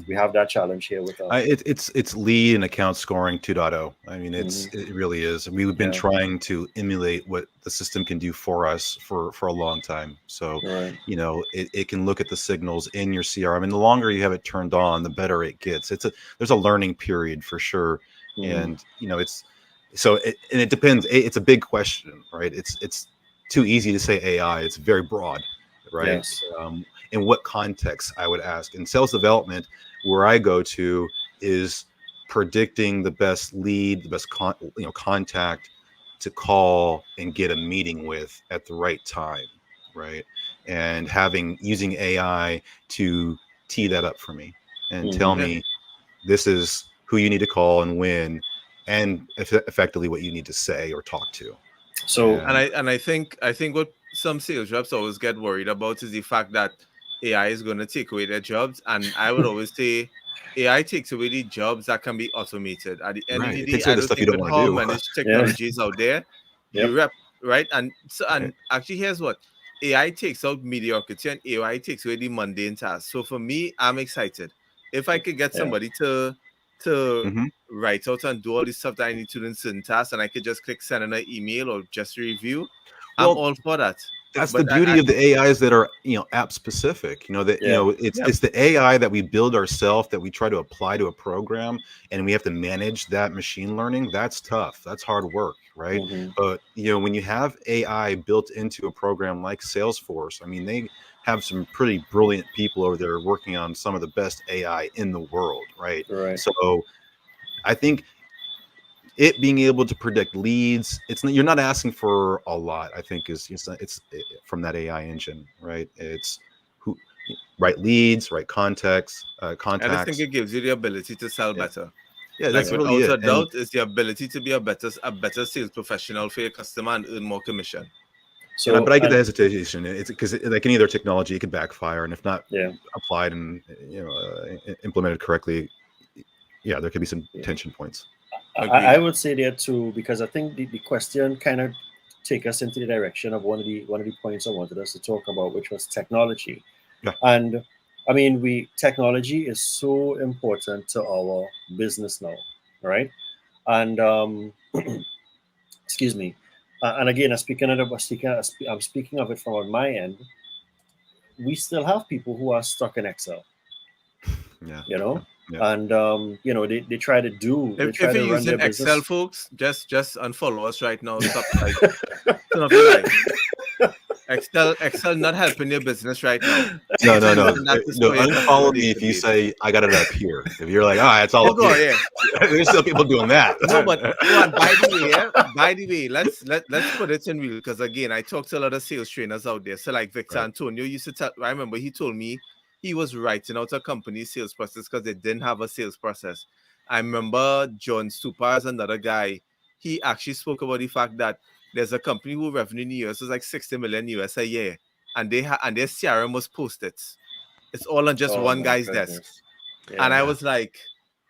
we have that challenge here with It's lead and account scoring 2.0. I mean, Mhm. it really is. We've been Yeah. trying to emulate what the system can do for us for a long time. So, Right. it can look at the signals in your CRM, and the longer you have it turned on, the better it gets. There's a learning period for sure, Mhm. and So and it depends. It's a big question, right? It's too easy to say AI. It's very broad, right? Yes. In what context, I would ask. In sales development, where I go to is predicting the best lead, the best contact to call and get a meeting with at the right time, right? And having using AI to tee that up for me and tell Hmm. Yeah. me this is who you need to call and when, and effectively what you need to say or talk to. So And And I think what some sales reps always get worried about is the fact that AI is going to take away their jobs. And I would always say AI takes away the jobs that can be automated. At the end of right, the it day, takes away I the don't stuff you think don't with want to how do. many yeah. technologies out there, the Yep. rep, right? And so, Right. and actually, here's what AI takes out mediocrity and AI takes away the mundane tasks. So for me, I'm excited. If I could get Yeah. somebody to Hmm. write out and do all the stuff that I need to do in certain tasks, and I could just click send an email or just review, I'm Well, all for that. that's the But beauty of the AIs that are app specific. That Yeah. yep, it's the AI that we build ourselves that we try to apply to a program, and we have to manage that machine learning. That's tough. That's hard work, right? Hmm. But when you have AI built into a program like Salesforce, I mean, they have some pretty brilliant people over there working on some of the best AI in the world, right? Right. So I think it being able to predict leads, you're not asking for a lot. I think from that AI engine, right? It's who right leads, right context, I just think contacts. it gives you the ability to sell Yeah, better. yeah, Like that's really without it. a And doubt, it's the ability to be a better sales professional for your customer and earn more commission. but So I get the and hesitation. It's because like any other technology, it could backfire, and if not yeah. applied and implemented correctly, yeah, there could be some Yeah. tension points. I Agreed. would say there too, because I think the question kind of take us into the direction of one of the points I wanted us to talk about, which was technology. Yeah. And I mean, we technology is so important to our business now, right? And excuse me. And again, I'm speaking of it from on my end. We still have people who are stuck in Excel, Yeah. you Yeah. know, Yeah. and they If try you're to run using their Excel, business. folks, just unfollow us right now. Stop, like, turn off your light. Excel not helping your business right now. No, If you're no, no, using that to no. store your customer Unfollow me if you database. say I got it up here. If you're like, it's all Oh up god, here. yeah. There's still people doing that. No, but oh, and by the way, yeah, by the way, let's put it in real, because again, I talked to a lot of sales trainers out there. So like Victor Right. Antonio used to tell. I remember he told me he was writing out a company's sales process because they didn't have a sales process. I remember John Super as another guy. He actually spoke about the fact that there's a company who revenue in the US is like 60 million US a year, and and their CRM was Post-its. It's all on just Oh one my guy's desk. goodness. And Yeah. I Yeah. was like,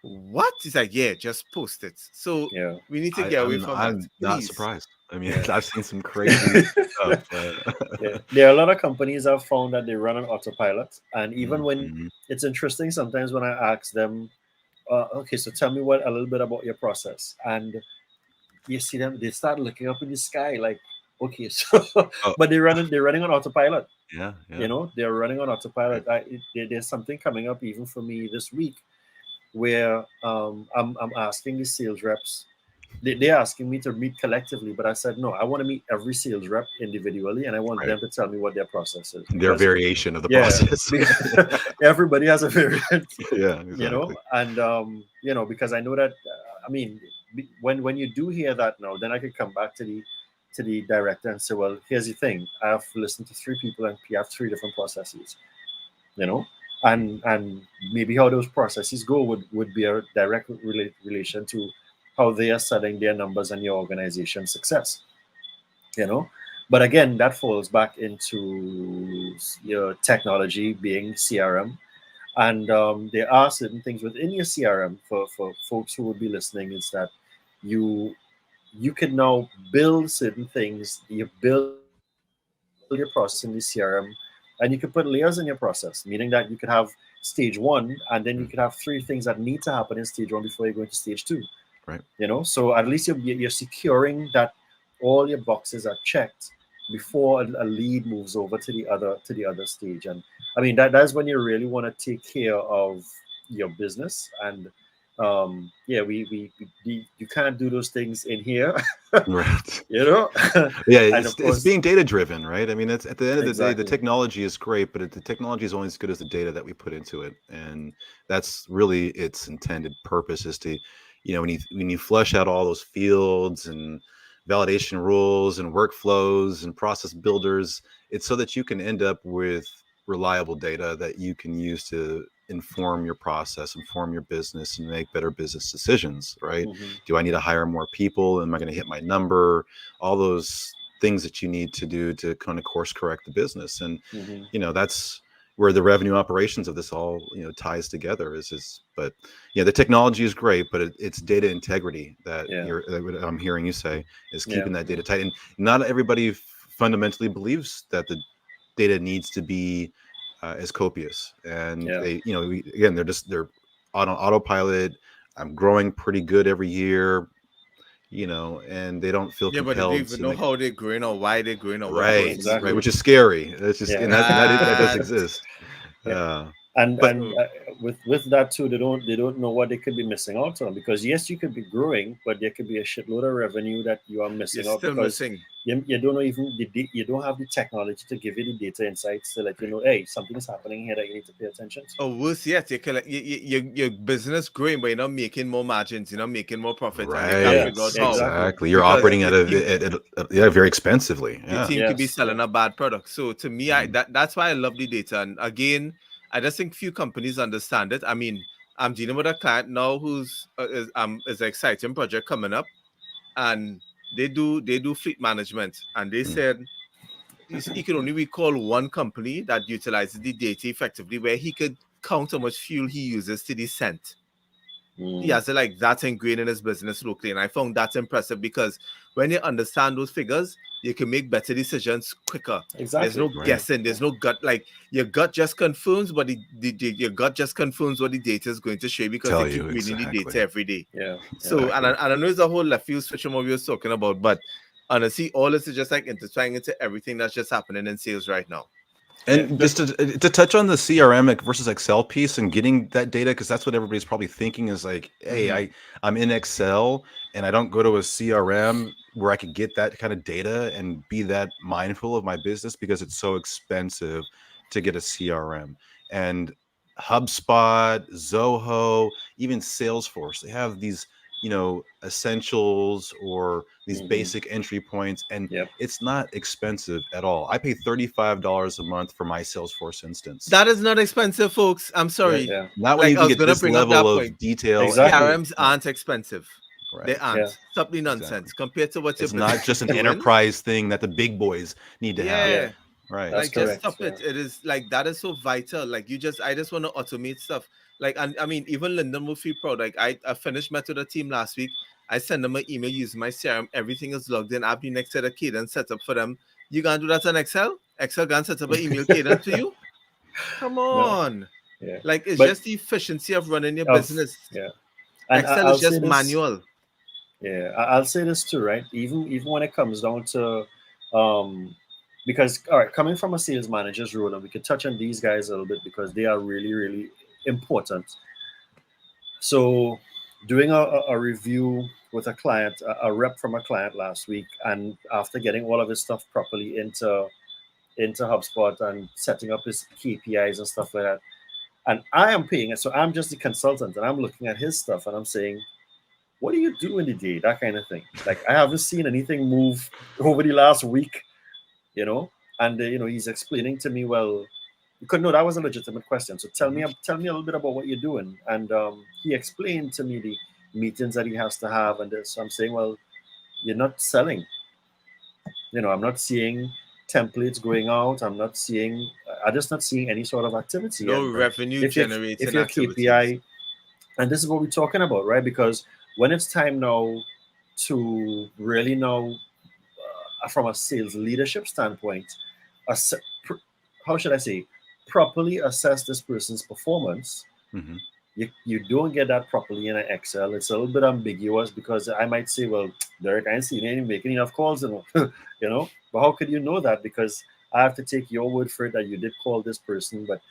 what? He's like, yeah, just post it. So Yeah. we need to I, get away I'm from that, I'm not please. surprised. I mean, Yeah. I've seen some crazy stuff. Yeah. There are a lot of companies I've found that they run on autopilot, and even when Mhm. it's interesting sometimes when I ask them, okay, so tell me what a little bit about your process, and you see them, they start looking up in the sky like, okay, so, Oh, but they're running on autopilot. yeah, yeah. They're running on Right. autopilot. There's something coming up even for me this week where I'm asking the sales reps. They're asking me to meet collectively, but I said no. I want to meet every sales rep individually, and I want Right. them to tell me what their process is Their because variation of the yeah, process. everybody has a variant, Yeah, exactly. and because I know that. I mean, when you do hear that now, then I could come back to the director and say, well, here's the thing. I've listened to three people and we have three different processes, you know, and maybe how those processes go would be a direct relation to how they are setting their numbers and your organization's success, you know. But again, that falls back into your technology being CRM, and there are certain things within your CRM for folks who would be listening is that you you can now build certain things. You build your process in the CRM, and you can put layers in your process, meaning that you could have stage one, and then you could have three things that need to happen in stage one before you go into stage two. Right. So at least you're securing that all your boxes are checked before a lead moves over to the other stage. And I mean that's when you really want to take care of your business, and Yeah, you can't do those things in here. Right. You know. Yeah, And of it's course, being data driven, right? I mean, that's at the end of the day, the exactly. technology is great, but the technology is only as good as the data that we put into it, and that's really its intended purpose is to, when you flesh out all those fields and validation rules and workflows and process builders, it's so that you can end up with reliable data that you can use to inform your process, inform your business, and make better business decisions, right? Hmm. Do I need to hire more people? Am I going to hit my number? All those things that you need to do to kind of course correct the business. And Hmm. that's where the revenue operations of this all ties together is but the technology is great, but it's data integrity that Yeah. what I'm hearing you say is Yeah. keeping that data tight. And not everybody fundamentally believes that the data needs to be as copious, and Yeah. they again they're on autopilot. I'm growing pretty good every year, and they don't feel Yeah, but they don't compelled even to know make how they're growing or why they're growing or what growth is right, Exactly. which doing. is scary. That's just Yeah. and that does That exist. Yeah. Uh, and but and so uh, with that too, they don't know what they could be missing out on, because yes, you could be growing, but there could be a shitload of revenue that you are you're missing out still because missing. you don't know, even you don't have the technology to give you the data insights to let you know, hey, something is happening here that you need to pay attention to. Or worse yet, your business growing, but you're not making more margins, you're not making more profit, and you can't Yeah, figure out right, how exactly. exactly. You're because operating your team yeah, very expensively. your Yeah. team could be Yes. Yeah. selling a bad product. So to me, Mhm. that's why I love the data. And again, I just think few companies understand it. I mean, I'm dealing with a client now who's is an exciting project coming up, and they do fleet management, and they Mm. said he could only recall one company that utilizes the data effectively, where he could count how much fuel he uses to the cent. He Mm. has to like that's ingrained in his business locally. And I found that's impressive because when you understand those figures, you can make better decisions quicker. There's Exactly. no Yeah. Right. guessing, Yeah. there's no gut. Like your gut just confirms what your gut just confirms what the data is going to show you because they Tell keep you reading the data exactly. every day. Yeah. Yeah. So Exactly. and I know it's a whole left field switch from what we were talking about, but honestly, all this is just like intertwining into everything that's just happening in sales right now. Yeah. And just to touch on the CRM versus Excel piece and getting that data, because that's what everybody's probably thinking is like, hey, Mm-hmm. I'm in Excel and I don't go to a CRM where I could get that kind of data and be that mindful of my business because it's so expensive to get a CRM. And HubSpot, Zoho, even Salesforce, they have these, essentials or these Hmm. basic entry points. And Yep. it's not expensive at all. I pay $35 a month for my Salesforce instance. That is not expensive, folks. I'm Yeah. sorry. Yeah. Not when Like you I can was get gonna this bring up level that of point. detail Exactly. and CRMs Yeah. aren't expensive. They right. Yeah. aren't. Stop the Exactly. nonsense compared to what your It's not business just is an doing. enterprise thing that the big boys need to have. Yeah. Yeah. Right. That's Like just correct. stop Yeah. it. It is like that is so vital. Like I just want to automate stuff. Like and I mean even Lyndon will feel proud. Like I finished met with the team last week. I send them an email using my CRM. Everything is logged in. I've been next to the cadence set up for them. You gonna do that on Excel? Excel gonna set up an email cadence for you? Come No. on. Yeah. Like it's But just the efficiency of running your of business. yeah, and Excel I'll is say just this. manual. Yeah, I'll say this too, right? Even when it comes down to, um, because all right, coming from a sales manager's role, and we could touch on these guys a little bit because they are really really important. So, doing a review with a client, a rep from a client last week, and after getting all of his stuff properly into HubSpot and setting up his KPIs and stuff like that, and I am paying it, so I'm just the consultant, and I'm looking at his stuff, and I'm saying, what do you do in the day? That kind of thing. Like I haven't seen anything move over the last week, you know. And he's explaining to me, well, because no, that was a legitimate question. So Mhm. tell me a little bit about what you're doing. And he explained to me the meetings that he has to have, and this. So I'm saying, well, you're not selling. I'm not seeing templates going out. I'm just not seeing any sort of activity. No And revenue if you if generating your activities. KPI, and this is what we're talking about, right? Because when it's time now to really know, from a sales leadership standpoint, ass- how should I say, properly assess this person's performance. Mhm. You don't get that properly in an Excel. It's a little bit ambiguous because I might say, well, Derek, I ain't seen any making enough calls, you know. But how could you know that? Because I have to take your word for it that you did call this person, but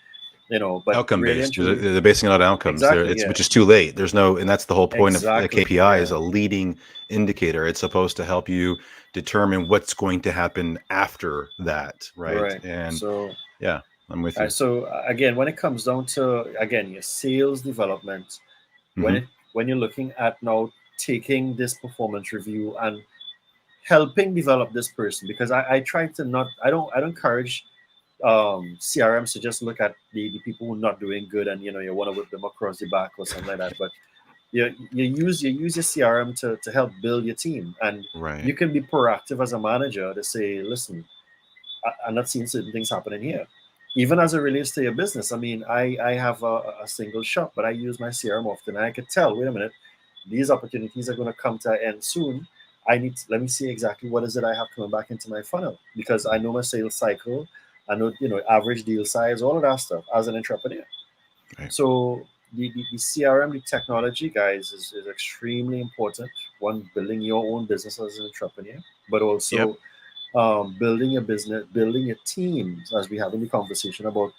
But outcome really and based. truly, They're basing it on outcomes. exactly, yeah, Which is too late. There's no, and that's the whole point of the exactly, KPI is yeah, a leading indicator. It's supposed to help you determine what's going to happen after that, right? right. And So, yeah, I'm with you. again, when it comes down to again your sales development, when Hmm. it when you're looking at now taking this performance review and helping develop this person, because I try to not I don't encourage CRMs to just look at the people who are not doing good and you want to whip them across the back or something like that. But you use your CRM to help build your team, and you Right. can be proactive as a manager to say, listen, I'm not seeing certain things happening here. Even as it relates to your business, I mean, I have a single shop, but I use my CRM often. And I could tell, wait a minute, these opportunities are going to come to an end soon. Let me see exactly what is it I have coming back into my funnel, because I know my sales cycle, I know average deal size, all of that stuff as an entrepreneur. Right. So the CRM, the technology, guys, is extremely important. One, building your own business as an entrepreneur, but Yep. also building your business, building your teams, as we have in the conversation about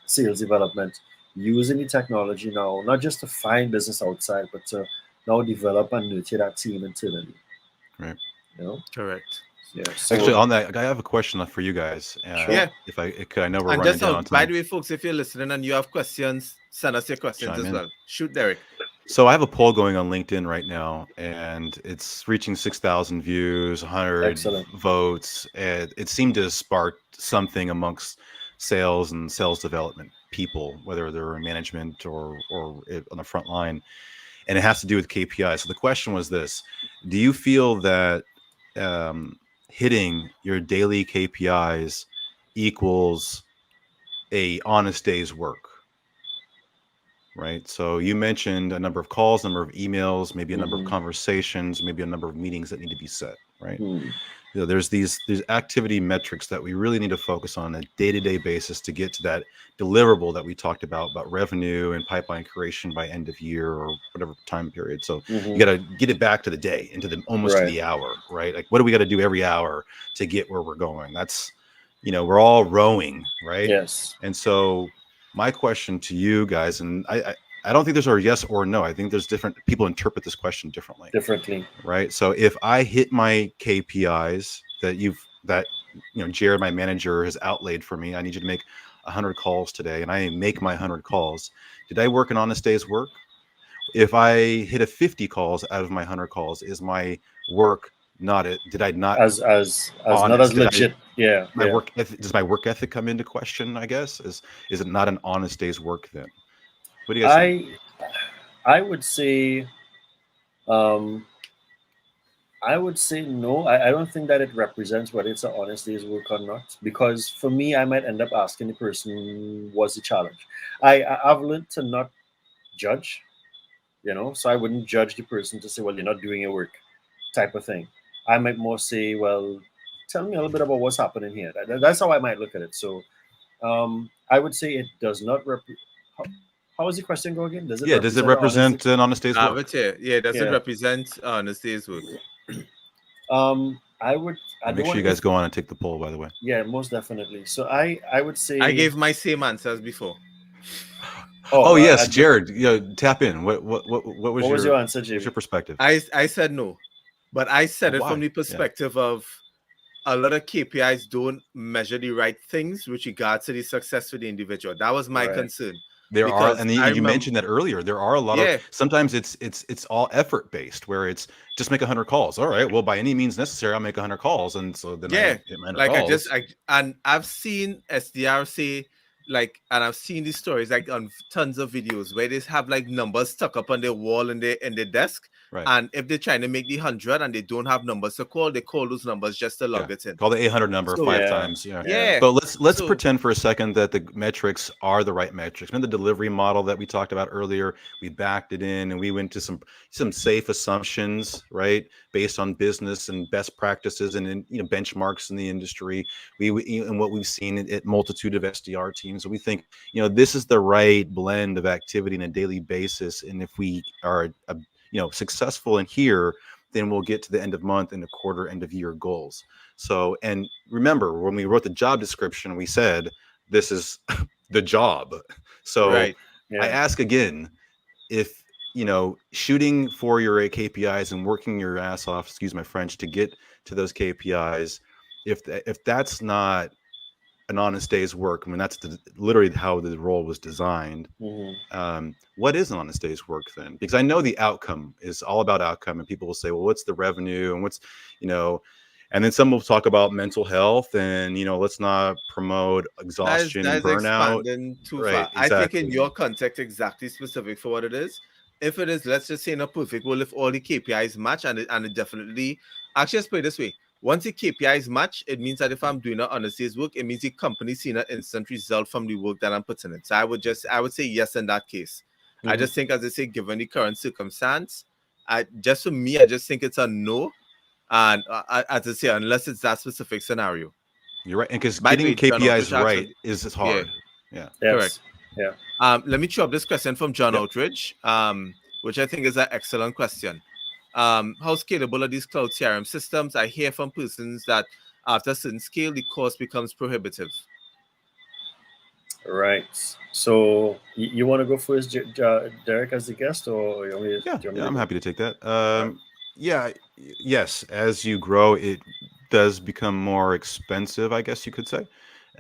sales development, using the technology now, not just to find business outside, but to now develop and nurture that team internally. Right. You know, Correct. yeah. Actually, So on that, I have a question for you guys. sure, Yeah. If I could, I know we're And running just down on by time. the way, folks, if you're listening and you have questions, send us your questions Chime as in. well. Shoot, Derek. So I have a poll going on LinkedIn right now, and it's reaching 6,000 views, 100 excellent. votes, and it seemed to spark something amongst sales and sales development people, whether they're in management or on the front line, and it has to do with KPIs. So the question was this: do you feel that um, hitting your daily KPIs equals a honest day's work? Right. So you mentioned a number of calls, number of emails, maybe a number of Mm-hmm. conversations, maybe a number of meetings that need to be set. Right. Hmm. There's these activity metrics that we really need to focus on a day-to-day basis to get to that deliverable that we talked about revenue and pipeline creation by end of year or whatever time period. So you Hmm. got to get it back to the day, into the almost to Right. the hour, right? Like what do we got to do every hour to get where we're going? That's, we're all rowing, right? Yes. And so my question to you guys, and I don't think there's a yes or no. I think there's different people interpret this question differently, Differently. right? So if I hit my KPIs that Jared, my manager, has outlaid for me, I need you to make 100 calls today, and I make my 100 calls. Did I work an honest day's work? If I hit a 50 calls out of my 100 calls, is my work not it? Did I not As not as honest? Did I legit. Yeah. my Yeah. work ethic, does my work ethic come into question? I guess is it not an honest day's work then? What do you guys think? I I would say um I would say no. I don't think that it represents whether it's an honest day's work or not. Because for me, I might end up asking the person, what's the challenge? I've learned to not judge, so I wouldn't judge the person to say, well, you're not doing your work, type of thing. I might more say, well, tell me a little bit about what's happening here. That's how I might look at it. So I would say it does not how does the question go again? Does it Yeah, does it represent the honesty? represent an honest day's I have it work? here. Yeah, does it Yeah. represent honesty's work? I And make don't sure want you guys if go on and take the poll, by the way. yeah, most definitely. So I would I say, gave my same answer as before. oh, Oh yes, Jared, tap in. What was what was your your answer, what's your JB? perspective? I said no, but I Oh, said it from why? the Yeah. perspective of a lot of KPIs don't measure the right things with regards to the success of the individual. That was my Right. concern There are, because and I you remember, mentioned that earlier. There are a lot of yeah, sometimes it's all effort based, where it's just make 100 calls. All right, well, by any means necessary, I'll make 100 calls, and so then I yeah. hit my 100 Like calls. and I've seen SDR say like, and I've seen these stories like on tons of videos where they have like numbers stuck up on their wall in their desk. Right. And if they're trying to make the 100 and they don't have numbers to call, they call those numbers just to Yeah. log it in. Call the 800 number So 5 Yeah. times. Yeah. Yeah. yeah, But let's so pretend for a second that the metrics are the right metrics. Remember the delivery model that we talked about earlier? We backed it in and we went to some safe assumptions, right, based on business and best practices and benchmarks in the industry. And what we've seen at multitude of SDR teams. So we think this is the right blend of activity on a daily basis. And if we are successful in here, then we'll get to the end of month and a quarter end of year goals. So, and remember, when we wrote the job description, we said this is the job. So Right. I Yeah. ask again, if shooting for your KPIs and working your ass off, excuse my French, to get to those KPIs, if that's not an honest day's work, I mean that's literally how the role was designed. Mm-hmm. What is an honest day's work then? Because I know the outcome is all about outcome, and people will say, well, what's the revenue and what's, you know, and then some will talk about mental health and, let's not promote exhaustion That and is burnout. expanding too Right. far. I think in Exactly. your context, exactly specific for what it is. If it is, let's just say in a perfect world, if all the KPIs match, and it definitely, actually, let's put it this way. Once the KPIs match, it means that if I'm doing an honest day's work, it means the company seeing an instant result from the work that I'm putting in. So I would say yes in that case. I Mm-hmm. just think, as I say, given the current circumstance, just for me, I just think it's a no. And as I say, unless it's that specific scenario. You're right. And because By the getting way, John KPIs Outridge right actually, is yeah, hard. Yeah. correct. Yes. Yeah. Let me throw up this question from John Yep. Outridge, which I think is an excellent question. How scalable are these cloud CRM systems? I hear from persons that after a certain scale, the cost becomes prohibitive. Right. So you want to go first, Derek, as the guest, or Yeah. do you want me Yeah. to I'm go? happy to take that. All right. Yeah. Yes. As you grow, it does become more expensive, I guess you could say.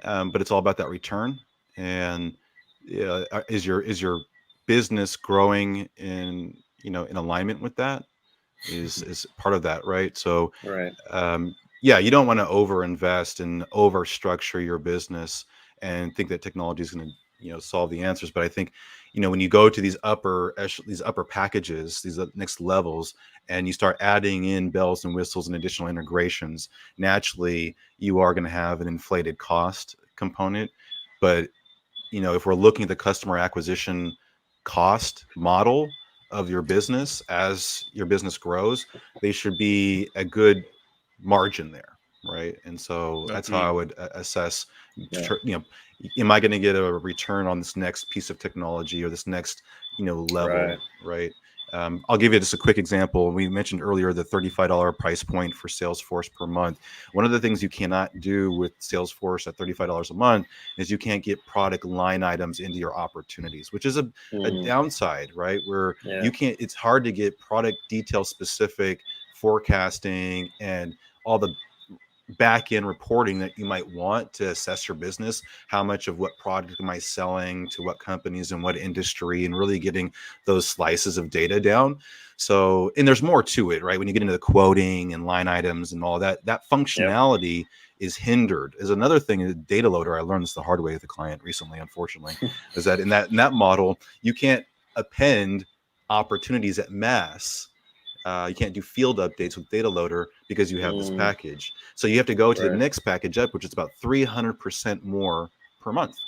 But it's all about that return. And yeah, is your business growing in alignment with that? Is part of that, right? So Right. yeah, you don't want to over invest and over structure your business and think that technology is going to solve the answers. But I think when you go to these upper packages, these next levels, and you start adding in bells and whistles and additional integrations, naturally you are going to have an inflated cost component. But if we're looking at the customer acquisition cost model of your business, as your business grows, they should be a good margin there, right? And so that's how I Agreed. would assess, Yeah. am I going to get a return on this next piece of technology or this next, Right. level, right? I'll give you just a quick example. We mentioned earlier the $35 price point for Salesforce per month. One of the things you cannot do with Salesforce at $35 a month is you can't get product line items into your opportunities, which is a Mm-hmm. downside, right? Where Yeah. you can't, it's hard to get product detail specific forecasting and all the back end reporting that you might want to assess your business. How much of what product am I selling to what companies and what industry, and really getting those slices of data down. So, and there's more to it, right? When you get into the quoting and line items and all that, that Yep. functionality is hindered. Is another thing. The data loader, I learned this the hard way with a client recently, unfortunately, is that in that model you can't append opportunities at mass. You can't do field updates with data loader because you have this Mm, package. So you have to go to the right. next package up, which is about 300% more per month.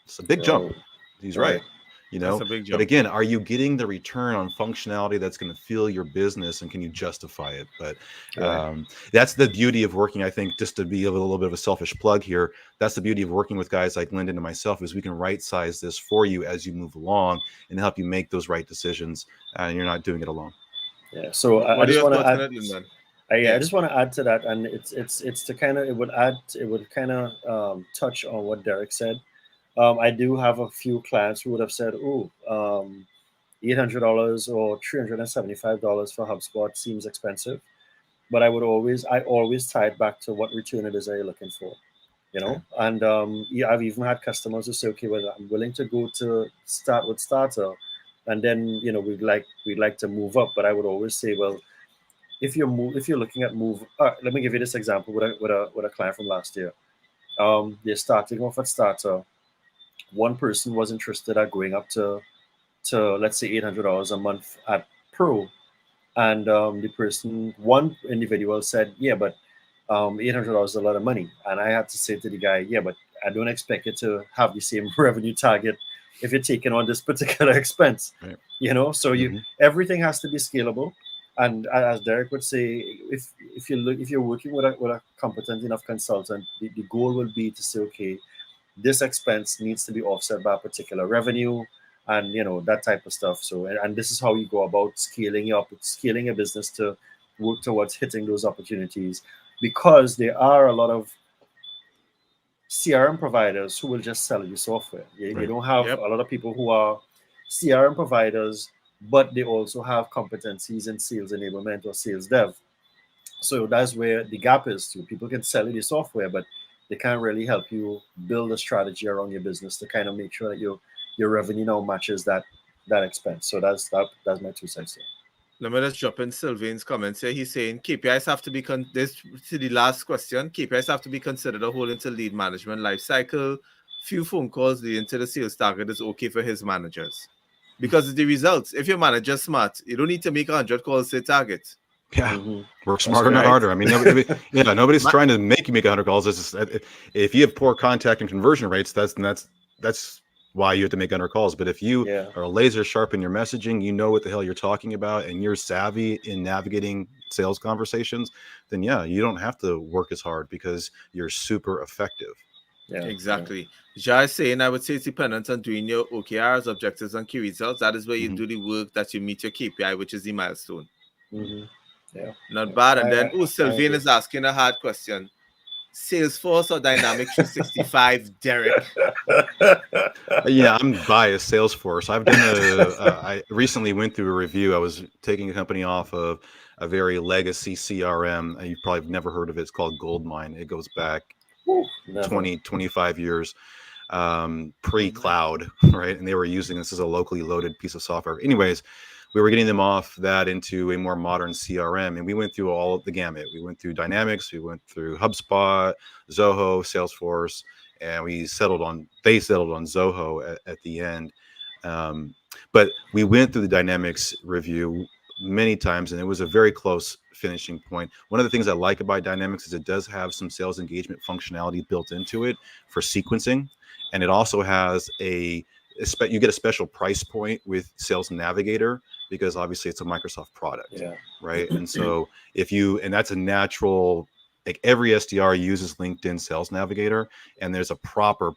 It's a big jump. Oh, He's right. right. That's a big But jump. again, are you getting the return on functionality that's going to fuel your business, and can you justify it? But Right. that's the beauty of working. I think, just to be a little bit of a selfish plug here, that's the beauty of working with guys like Lyndon and myself, is we can right size this for you as you move along and help you make those right decisions, and you're not doing it alone. Yeah. So I What are just your want to thoughts on add. it, Lyndon? I Yeah. just want to add to that, and it's to kind of it would kind of touch on what Derek said. I do have a few clients who would have said, "Oh, $800 or $375 for HubSpot seems expensive," but I always tie it back to what return it is that you're looking for, Okay. And yeah, I've even had customers who say, "Okay, well, I'm willing to go to start with starter, and then we'd like to move up," but I would always say, well, if you're looking at move, let me give you this example with a client from last year. They're starting off at starter. One person was interested at going up to let's say $800 a month at pro, and one individual said, yeah, but $800 is a lot of money, and I had to say to the guy, yeah, but I don't expect you to have the same revenue target if you're taking on this particular expense. Right. So Mm-hmm. everything has to be scalable. And as Derek would say, if you're working with a competent enough consultant, the goal will be to say, okay, this expense needs to be offset by a particular revenue, and that type of stuff. So and this is how you go about scaling your business to work towards hitting those opportunities, because there are a lot of CRM providers who will just sell you software. You Right. don't have Yep. a lot of people who are CRM providers, but they also have competencies in sales enablement or sales dev. So that's where the gap is too. People can sell you the software, but they can't really help you build a strategy around your business to kind of make sure that your revenue now matches that expense. So that's my 2 cents there. Let me just drop in Sylvain's comments here. He's saying KPIs have to be this to the last question. KPIs have to be considered a whole into lead management life cycle. Few phone calls leading to the sales target is okay for his managers. Because of the results. If your manager's smart, you don't need to make 100 calls to target. Yeah. Mm-hmm. Work smarter, not right. harder. I mean, nobody's Ma- trying to make you make 100 calls. It's just, if you have poor contact and conversion rates, that's why you have to make 100 calls. But if you Yeah. are laser sharp in your messaging, you know what the hell you're talking about, and you're savvy in navigating sales conversations, then yeah, you don't have to work as hard because you're super effective. Yeah. Exactly. Jai is saying, I would say it's dependent on doing your OKRs, objectives, and key results. That is where you Mhm. do the work that you meet your KPI, which is the milestone. Yeah. Mm-hmm. Yeah. Not bad. And then, I Sylvain agree. is asking a hard question. Salesforce or Dynamics 365, Derrick? Yeah, I'm biased. Salesforce. I've done I recently went through a review. I was taking a company off of a very legacy CRM. You probably have never heard of it. It's called Goldmine. It goes back Woo, never. 20, 25 years pre-cloud, right? And they were using this as a locally loaded piece of software. Anyways, we were getting them off that into a more modern CRM, and we went through all of the gamut. We went through Dynamics, we went through HubSpot, Zoho, Salesforce, and they settled on Zoho at the end. But we went through the Dynamics review many times, and it was a very close finishing point. One of the things I like about Dynamics is it does have some sales engagement functionality built into it for sequencing, and it also has you get a special price point with Sales Navigator because obviously it's a Microsoft product, Yeah. right? And so and that's a natural, like every SDR uses LinkedIn Sales Navigator, and there's a proper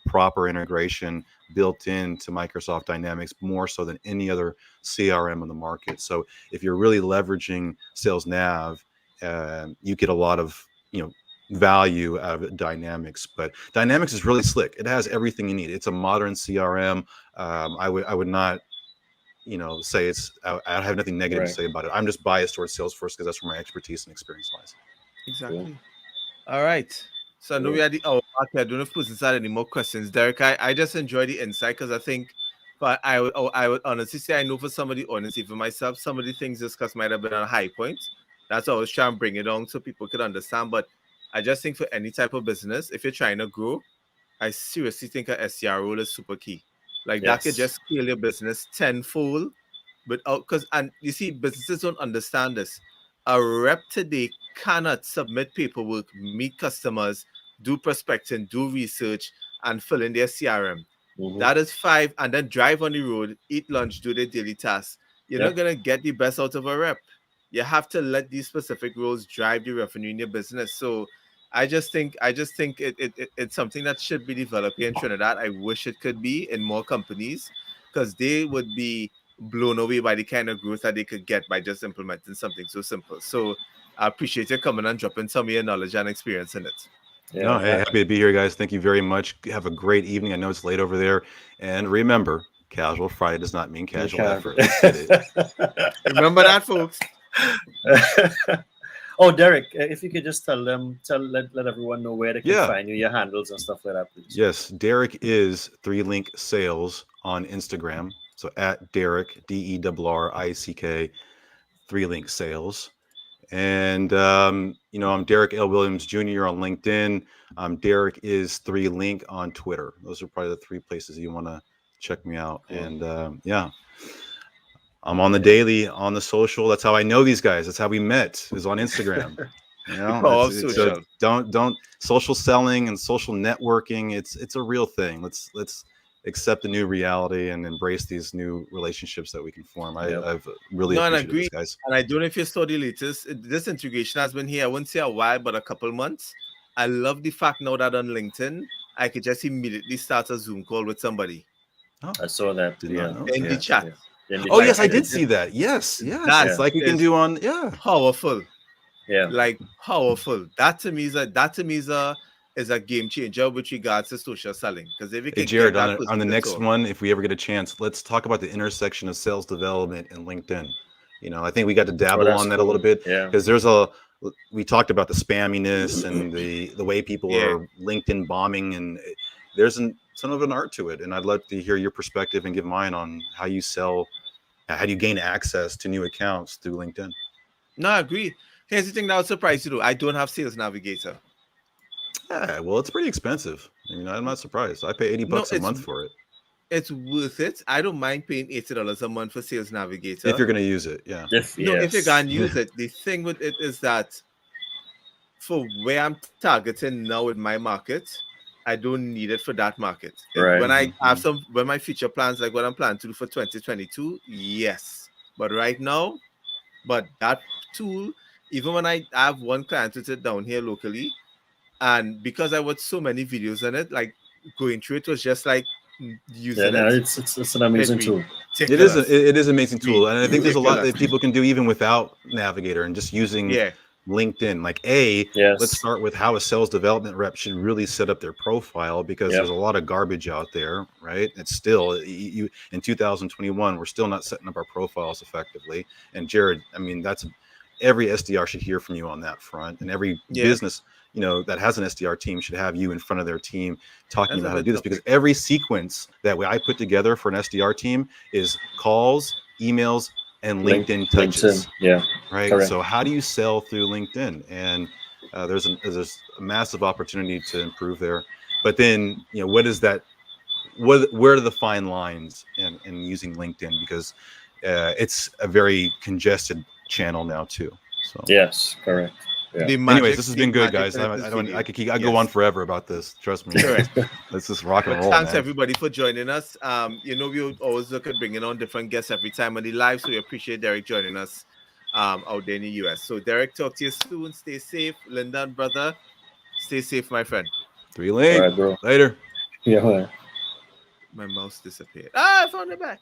integration built into Microsoft Dynamics more so than any other CRM on the market. So if you're really leveraging Sales Nav, you get a lot of value out of Dynamics. But Dynamics is really slick. It has everything you need. It's a modern CRM. I would not say I have nothing negative to Right. say about it. I'm just biased towards Salesforce because that's where my expertise and experience lies. Exactly. All right. So I know we Cool. had okay, I don't know if Puss had any more questions. Derek, I just enjoy the insight because I think, but I would honestly say I know for some of the audience, even myself, some of the things discussed might have been on a high point. That's why I was trying to bring it on so people could understand. But I just think for any type of business, if you're trying to grow, I seriously think a SDR role is super key. Like that could Yes. just scale your business tenfold. But because and you see, businesses don't understand this. A rep today cannot submit paperwork, meet customers, do prospecting, do research, and fill in their CRM. Mm-hmm. That is 5, and then drive on the road, eat lunch, do their daily tasks. You're Yeah. not gonna get the best out of a rep. You have to let these specific roles drive the revenue in your business. So I just think it's something that should be developed here in Trinidad. I wish it could be in more companies because they would be blown away by the kind of growth that they could get by just implementing something so simple. So I appreciate you coming and dropping some of your knowledge and experience in it. No, hey, Yeah. happy to be here, guys. Thank you very much. Have a great evening. I know it's late over there. And remember, casual Friday does not mean casual effort. Let's get it. Remember that, folks. Oh, Derek, if you could just let everyone know where they can Yeah. find you, your handles and stuff like that, please. Yes, Derrick is 3Link Sales on Instagram. So at Derrick, DERRICK, 3Link Sales. And, I'm Derrick L. Williams Jr. on LinkedIn. Derrick is 3Link on Twitter. Those are probably the 3 places you want to check me out. Cool. And, I'm on the daily, on the social. That's how I know these guys. That's how we met, is on Instagram. Power of social. Don't social selling and social networking. It's a real thing. Let's accept the new reality and embrace these new relationships that we can form. I've really No, and I appreciated agree. this, guys. And I don't know if you saw the latest. This integration has been here. I wouldn't say a while, but a couple months. I love the fact now that on LinkedIn, I could just immediately start a Zoom call with somebody I saw that. Did not know. in the chat. Yeah. In the Oh chat. yes, I did see that. Yes. That It's like we can is do on powerful. Yeah. Like powerful. That to me is a is a game changer with regards to social selling. Because if you Hey can get Jared, that on person the to next talk, one, if we ever get a chance, let's talk about the intersection of sales development and LinkedIn. I think we got to Oh, dabble that's on that a cool. little bit Yeah. because we talked about the spamminess and the way people yeah. are LinkedIn bombing, and there's some of an art to it. And I'd love to hear your perspective and give mine on how you sell, how do you gain access to new accounts through LinkedIn. No, I agree. Here's the thing that would surprise you though. I don't have Sales Navigator. Yeah, well, it's pretty expensive. I'm not surprised. I pay 80 No, bucks a month for it it's worth it. I don't mind paying $80 a month for Sales if Navigator. you're going to use it. Yeah. No, if you Yes. can use it, the thing with it is that for where I'm targeting now with my market, I don't need it for that market. Right. When I have Mhm. when my future plans, like what I'm planning to do for 2022, yes. But right now, but that tool, even when I have one client with it down here locally, and because I watched so many videos on it, like going through it was just like Yeah. using No, it. it's an It's amazing tool. ridiculous. It is an amazing tool, and I think there's a lot Ridiculous. that people can do even without Navigator and just using Yeah. LinkedIn. Like let's Yes. start with how a sales development rep should really set up their profile because Yep. there's a lot of garbage out there, right? It's still you in 2021, we're still not setting up our profiles effectively. And Jared, that's every SDR should hear from you on that front, and every Yeah. business that has an SDR team should have you in front of their team talking That's a about how to good do this, because topic. every sequence that I put together for an SDR team is calls, emails, and LinkedIn LinkedIn. touches, Yeah. right? Correct. So how do you sell through LinkedIn? And there's a massive opportunity to improve there. But then, what is that? Where are the fine lines in using LinkedIn? Because it's a very congested channel now too. So, Yes. Correct. Yeah. anyways, this has been good, Magic guys. in it is I go on yes. forever about this. Trust me. Correct. Let's just rock and But roll, thanks man. everybody for joining us. We always look at bringing on different guests every time on the live, so we appreciate Derrick joining us out there in the US. So Derrick, talk to you soon. Stay safe, Linda and brother. Stay safe, my friend. Three All link right, bro. later. Yeah. My mouse disappeared. Ah, I found it back.